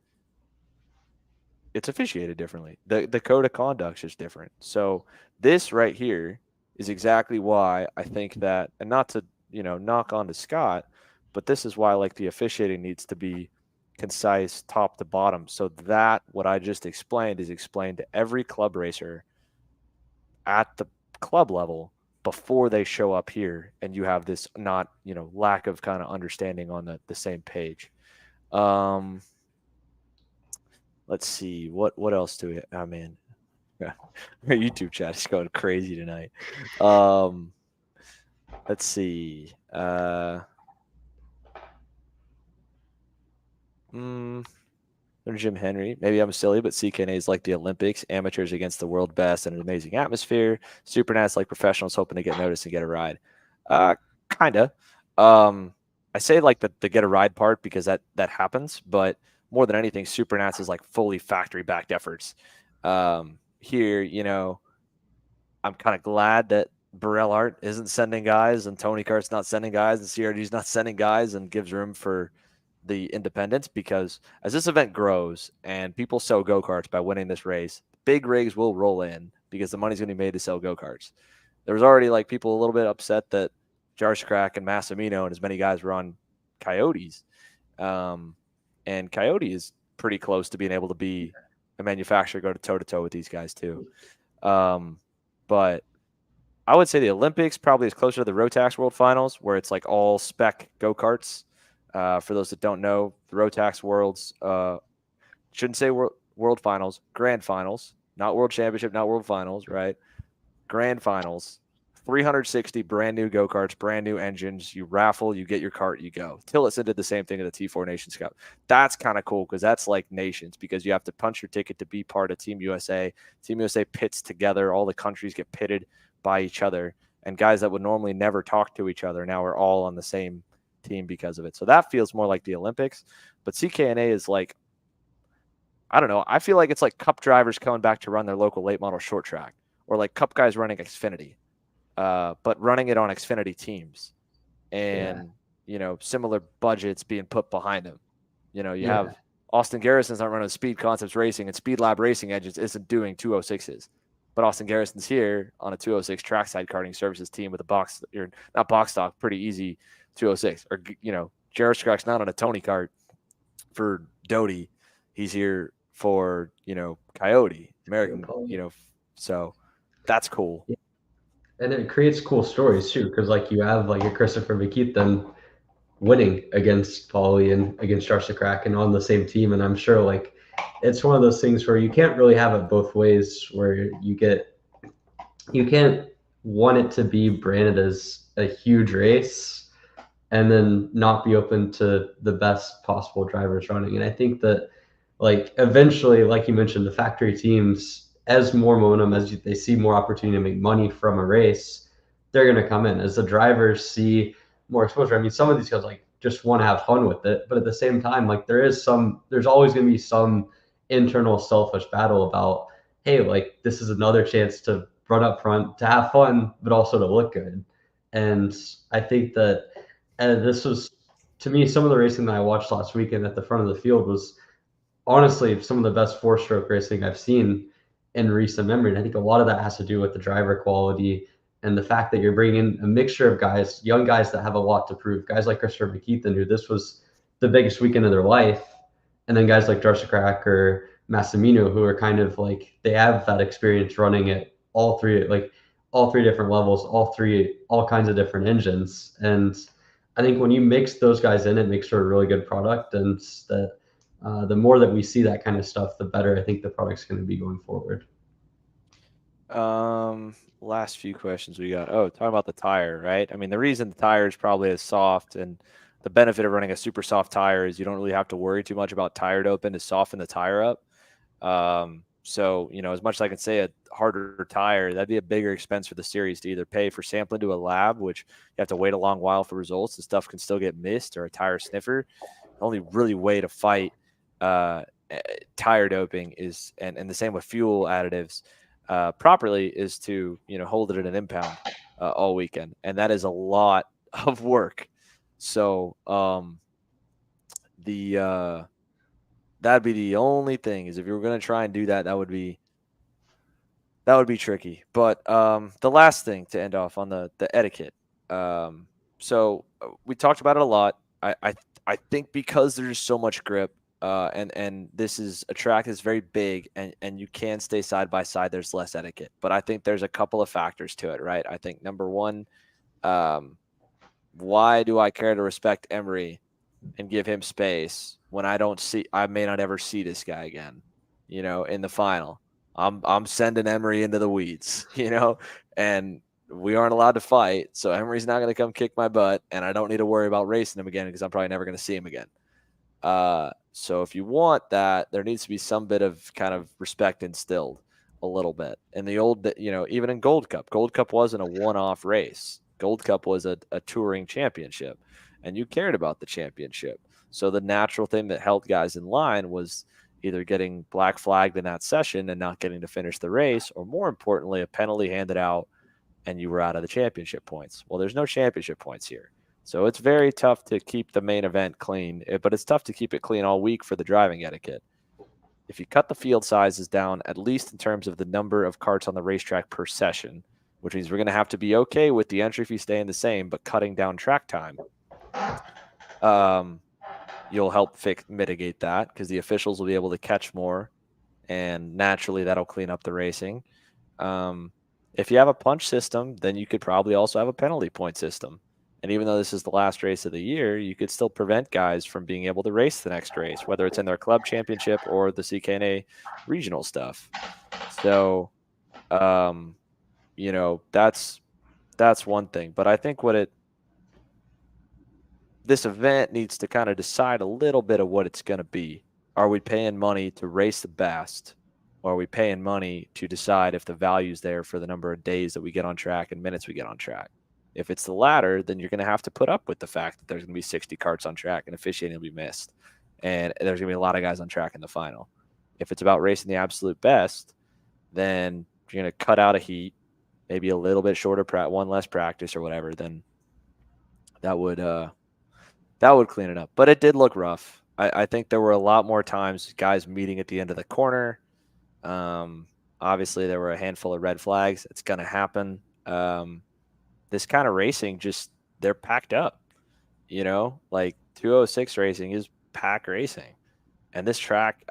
It's officiated differently. The code of conduct is different. So this right here is exactly why I think that, and not to, knock on to Scott, but this is why like the officiating needs to be concise top to bottom. So that what I just explained is explained to every club racer at the club level before they show up here, and you have this not, lack of kind of understanding on the same page. Let's see what else do we, oh man, our YouTube chat is going crazy tonight. Let's see. Jim Henry. Maybe I'm silly, but CKNA is like the Olympics, amateurs against the world best, and an amazing atmosphere. Supernats like professionals hoping to get noticed and get a ride. Kinda. I say like the get a ride part because that happens, but more than anything, Supernats is like fully factory backed efforts. Here, I'm kind of glad that Burrell Art isn't sending guys, and Tony Kart's not sending guys, and CRD's not sending guys, and gives room for the independents, because as this event grows and people sell go-karts by winning this race, big rigs will roll in because the money's going to be made to sell go-karts. There was already like people a little bit upset that Jarscrack and Massimino and as many guys were on Coyotes. And Coyote is pretty close to being able to be a manufacturer, go to toe-to-toe with these guys too. But I would say the Olympics probably is closer to the Rotax World Finals, where it's like all spec go-karts. For those that don't know, the Rotax Worlds, shouldn't say world Finals, Grand Finals, not World Championship, not World Finals, right? Grand Finals, 360 brand new go-karts, brand new engines. You raffle, you get your cart, you go. Tillotson did the same thing at the T4 Nations Cup. That's kind of cool because that's like nations, because you have to punch your ticket to be part of Team USA. Team USA pits together. All the countries get pitted by each other. And guys that would normally never talk to each other now are all on the same team because of it. So that feels more like the Olympics. But CKNA is like, I don't know. I feel like it's like Cup drivers coming back to run their local late model short track, or like Cup guys running Xfinity, but running it on Xfinity teams, and similar budgets being put behind them. You have Austin Garrison's not running Speed Concepts Racing, and Speed Lab Racing Engines isn't doing 206s, but Austin Garrison's here on a 206 Trackside Karting Services team with a box, or not box stock, pretty easy 206. Or Jared Scrack's not on a Tony kart for Doty. He's here for Coyote American. So that's cool. And it creates cool stories too, because like you have like a Christopher McKeithen winning against Paulie and against Jarsa Kraken on the same team, and I'm sure like it's one of those things where you can't really have it both ways, where you can't want it to be branded as a huge race and then not be open to the best possible drivers running. And I think that like eventually, like you mentioned, the factory teams, as more momentum, as they see more opportunity to make money from a race, they're going to come in. As the drivers see more exposure, I mean, some of these guys like just want to have fun with it, but at the same time, like there's always going to be some internal selfish battle about, hey, like this is another chance to run up front, to have fun, but also to look good. And I think that this was, to me, some of the racing that I watched last weekend at the front of the field was honestly some of the best 4-stroke racing I've seen in recent memory. And I think a lot of that has to do with the driver quality and the fact that you're bringing a mixture of guys, young guys that have a lot to prove, guys like Christopher McKeithen, who this was the biggest weekend of their life, and then guys like Jarsa Crack or Massimino, who are kind of like, they have that experience running it all three, like all three different levels, all kinds of different engines. And I think when you mix those guys in, it makes for a really good product. And the more that we see that kind of stuff, the better I think the product's going to be going forward. Last few questions we got. Oh, talking about the tire, right? I mean, the reason the tire is probably as soft, and the benefit of running a super soft tire is you don't really have to worry too much about tire doping to soften the tire up. So, as much as I can say a harder tire, that'd be a bigger expense for the series to either pay for sampling to a lab, which you have to wait a long while for results, and stuff can still get missed, or a tire sniffer. The only really way to fight tire doping is, and the same with fuel additives, properly, is to hold it at an impound all weekend, and that is a lot of work. So that'd be the only thing, is if you were going to try and do that, that would be tricky. But the last thing to end off on the etiquette. So we talked about it a lot. I think because there's so much grip, and this is a track that's very big, and you can stay side by side, there's less etiquette. But I think there's a couple of factors to it, right? I think number one, why do I care to respect Emery and give him space when I may not ever see this guy again, in the final? I'm sending Emery into the weeds, and we aren't allowed to fight. So Emery's not going to come kick my butt, and I don't need to worry about racing him again, because I'm probably never going to see him again. So if you want that, there needs to be some bit of kind of respect instilled a little bit. In the old, even in Gold Cup wasn't a one-off race. Gold Cup was a touring championship, and you cared about the championship. So the natural thing that held guys in line was either getting black flagged in that session and not getting to finish the race, or more importantly, a penalty handed out and you were out of the championship points. Well, there's no championship points here. So it's very tough to keep the main event clean, but it's tough to keep it clean all week for the driving etiquette. If you cut the field sizes down, at least in terms of the number of karts on the racetrack per session, which means we're going to have to be okay with the entry fee staying the same, but cutting down track time, you'll help mitigate that, because the officials will be able to catch more, and naturally that'll clean up the racing. If you have a punch system, then you could probably also have a penalty point system. And even though this is the last race of the year, you could still prevent guys from being able to race the next race, whether it's in their club championship or the CKNA regional stuff. So, that's one thing. But I think this event needs to kind of decide a little bit of what it's going to be. Are we paying money to race the best, or are we paying money to decide if the value's there for the number of days that we get on track and minutes we get on track? If it's the latter, then you're going to have to put up with the fact that there's going to be 60 karts on track and officiating will be missed, and there's going to be a lot of guys on track in the final. If it's about racing the absolute best, then you're going to cut out a heat, maybe a little bit shorter, one less practice or whatever, then that would clean it up. But it did look rough. I think there were a lot more times guys meeting at the end of the corner. Obviously, there were a handful of red flags. It's going to happen. This kind of racing, they're packed up. Like 206 racing is pack racing. And this track,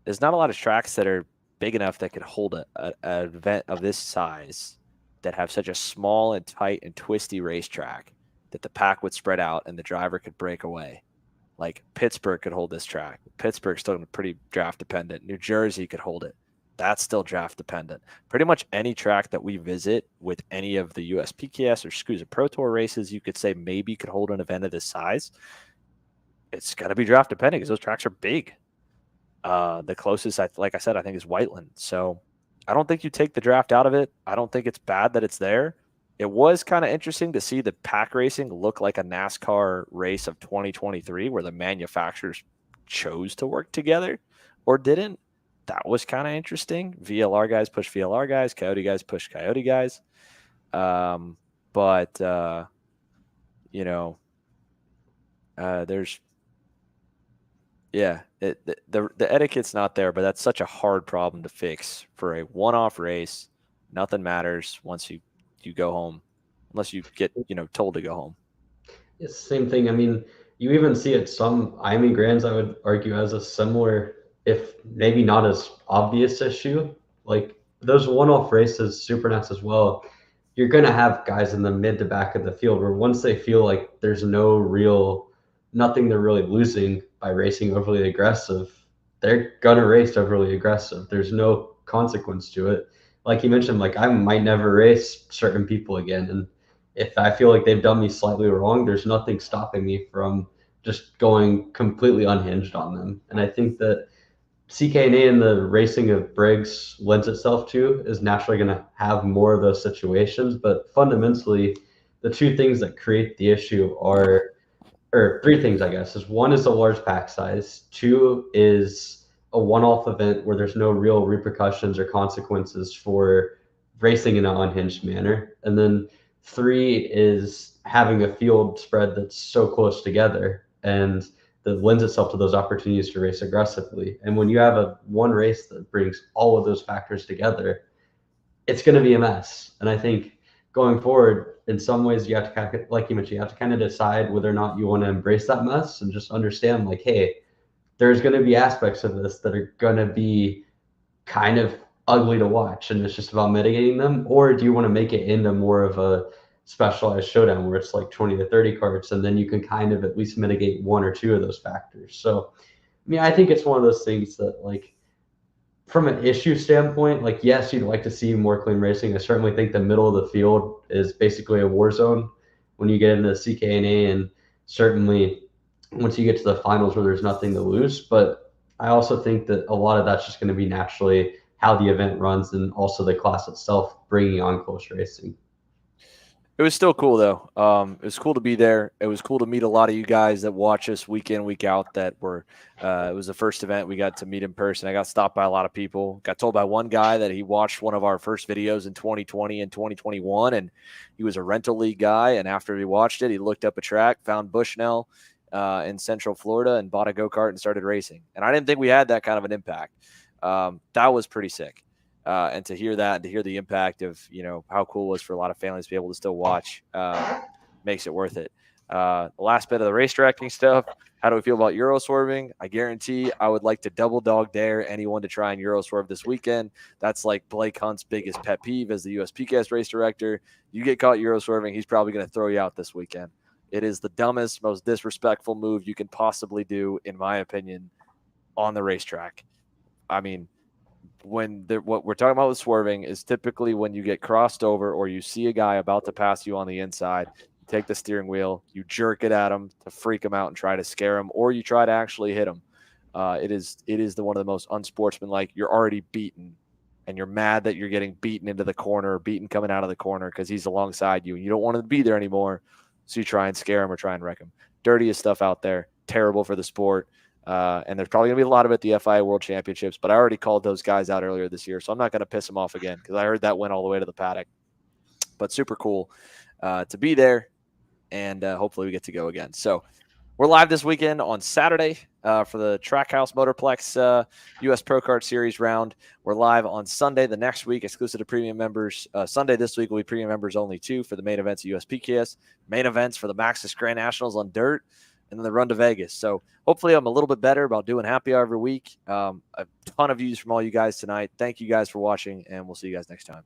there's not a lot of tracks that are big enough that could hold an event of this size, that have such a small and tight and twisty racetrack, that the pack would spread out and the driver could break away. Like Pittsburgh could hold this track. Pittsburgh's still pretty draft dependent. New Jersey could hold it. That's still draft dependent. Pretty much any track that we visit with any of the USPKS or SCUSA Pro Tour races, you could say maybe could hold an event of this size. It's going to be draft dependent because those tracks are big. The closest, like I said, I think is Whiteland. So I don't think you take the draft out of it. I don't think it's bad that it's there. It was kind of interesting to see the pack racing look like a NASCAR race of 2023, where the manufacturers chose to work together or didn't. That was kind of interesting. VLR guys push VLR guys, Coyote guys push Coyote guys. The etiquette's not there, but that's such a hard problem to fix for a one-off race. Nothing matters once you go home, unless you get told to go home. It's the same thing. I mean, you even see it some IME Grands, I would argue, as a similar, if maybe not as obvious issue. Like those one-off races, supernats as well, you're going to have guys in the mid to back of the field where once they feel like there's nothing they're really losing by racing overly aggressive, they're going to race overly aggressive. There's no consequence to it. Like you mentioned, like I might never race certain people again. And if I feel like they've done me slightly wrong, there's nothing stopping me from just going completely unhinged on them. And I think that CKNA and the racing of Briggs lends itself to is naturally going to have more of those situations. But fundamentally, the two things that create the issue are, or three things, I guess, is one is a large pack size, two is a one-off event where there's no real repercussions or consequences for racing in an unhinged manner, and then three is having a field spread that's so close together and that lends itself to those opportunities to race aggressively. And when you have one race that brings all of those factors together, it's going to be a mess. And I think going forward, in some ways, you have to kind of, like you mentioned, you have to kind of decide whether or not you want to embrace that mess and just understand, like, hey, there's going to be aspects of this that are going to be kind of ugly to watch, and it's just about mitigating them. Or do you want to make it into more of a specialized showdown where it's like 20 to 30 carts, and then you can kind of at least mitigate one or two of those factors? So, I mean, I think it's one of those things that, like, from an issue standpoint, like, yes, you'd like to see more clean racing. I certainly think the middle of the field is basically a war zone when you get into CKNA, and certainly once you get to the finals where there's nothing to lose. But I also think that a lot of that's just going to be naturally how the event runs, and also the class itself bringing on close racing. It was still cool, though. It was cool to be there. It was cool to meet a lot of you guys that watch us week in, week out. That were, it was the first event we got to meet in person. I got stopped by a lot of people. Got told by one guy that he watched one of our first videos in 2020 and 2021, and he was a rental league guy. And after he watched it, he looked up a track, found Bushnell in Central Florida, and bought a go-kart and started racing. And I didn't think we had that kind of an impact. That was pretty sick. And to hear that and to hear the impact of, how cool it was for a lot of families to be able to still watch makes it worth it. The last bit of the race tracking stuff, how do we feel about Euro swerving? I guarantee I would like to double dog dare anyone to try and Euro swerve this weekend. That's like Blake Hunt's biggest pet peeve as the USPKS race director. You get caught Euro swerving, he's probably going to throw you out this weekend. It is the dumbest, most disrespectful move you can possibly do, in my opinion, on the racetrack. I mean, what we're talking about with swerving is typically when you get crossed over or you see a guy about to pass you on the inside, you take the steering wheel, you jerk it at him to freak him out and try to scare him, or you try to actually hit him. It is one of the most unsportsmanlike. You're already beaten, and you're mad that you're getting beaten into the corner, beaten coming out of the corner because he's alongside you, and you don't want him to be there anymore, so you try and scare him or try and wreck him. Dirtiest stuff out there. Terrible for the sport. And there's probably going to be a lot of it at the FIA World Championships, but I already called those guys out earlier this year, so I'm not going to piss them off again because I heard that went all the way to the paddock. But super cool to be there, and hopefully we get to go again. So we're live this weekend on Saturday for the Trackhouse Motorplex US Pro Kart Series round. We're live on Sunday the next week, exclusive to premium members. Sunday this week will be premium members only too for the main events of USPKS, main events for the Maxxis Grand Nationals on dirt, and then the run to Vegas. So hopefully I'm a little bit better about doing happy hour every week. A ton of views from all you guys tonight. Thank you guys for watching, and we'll see you guys next time.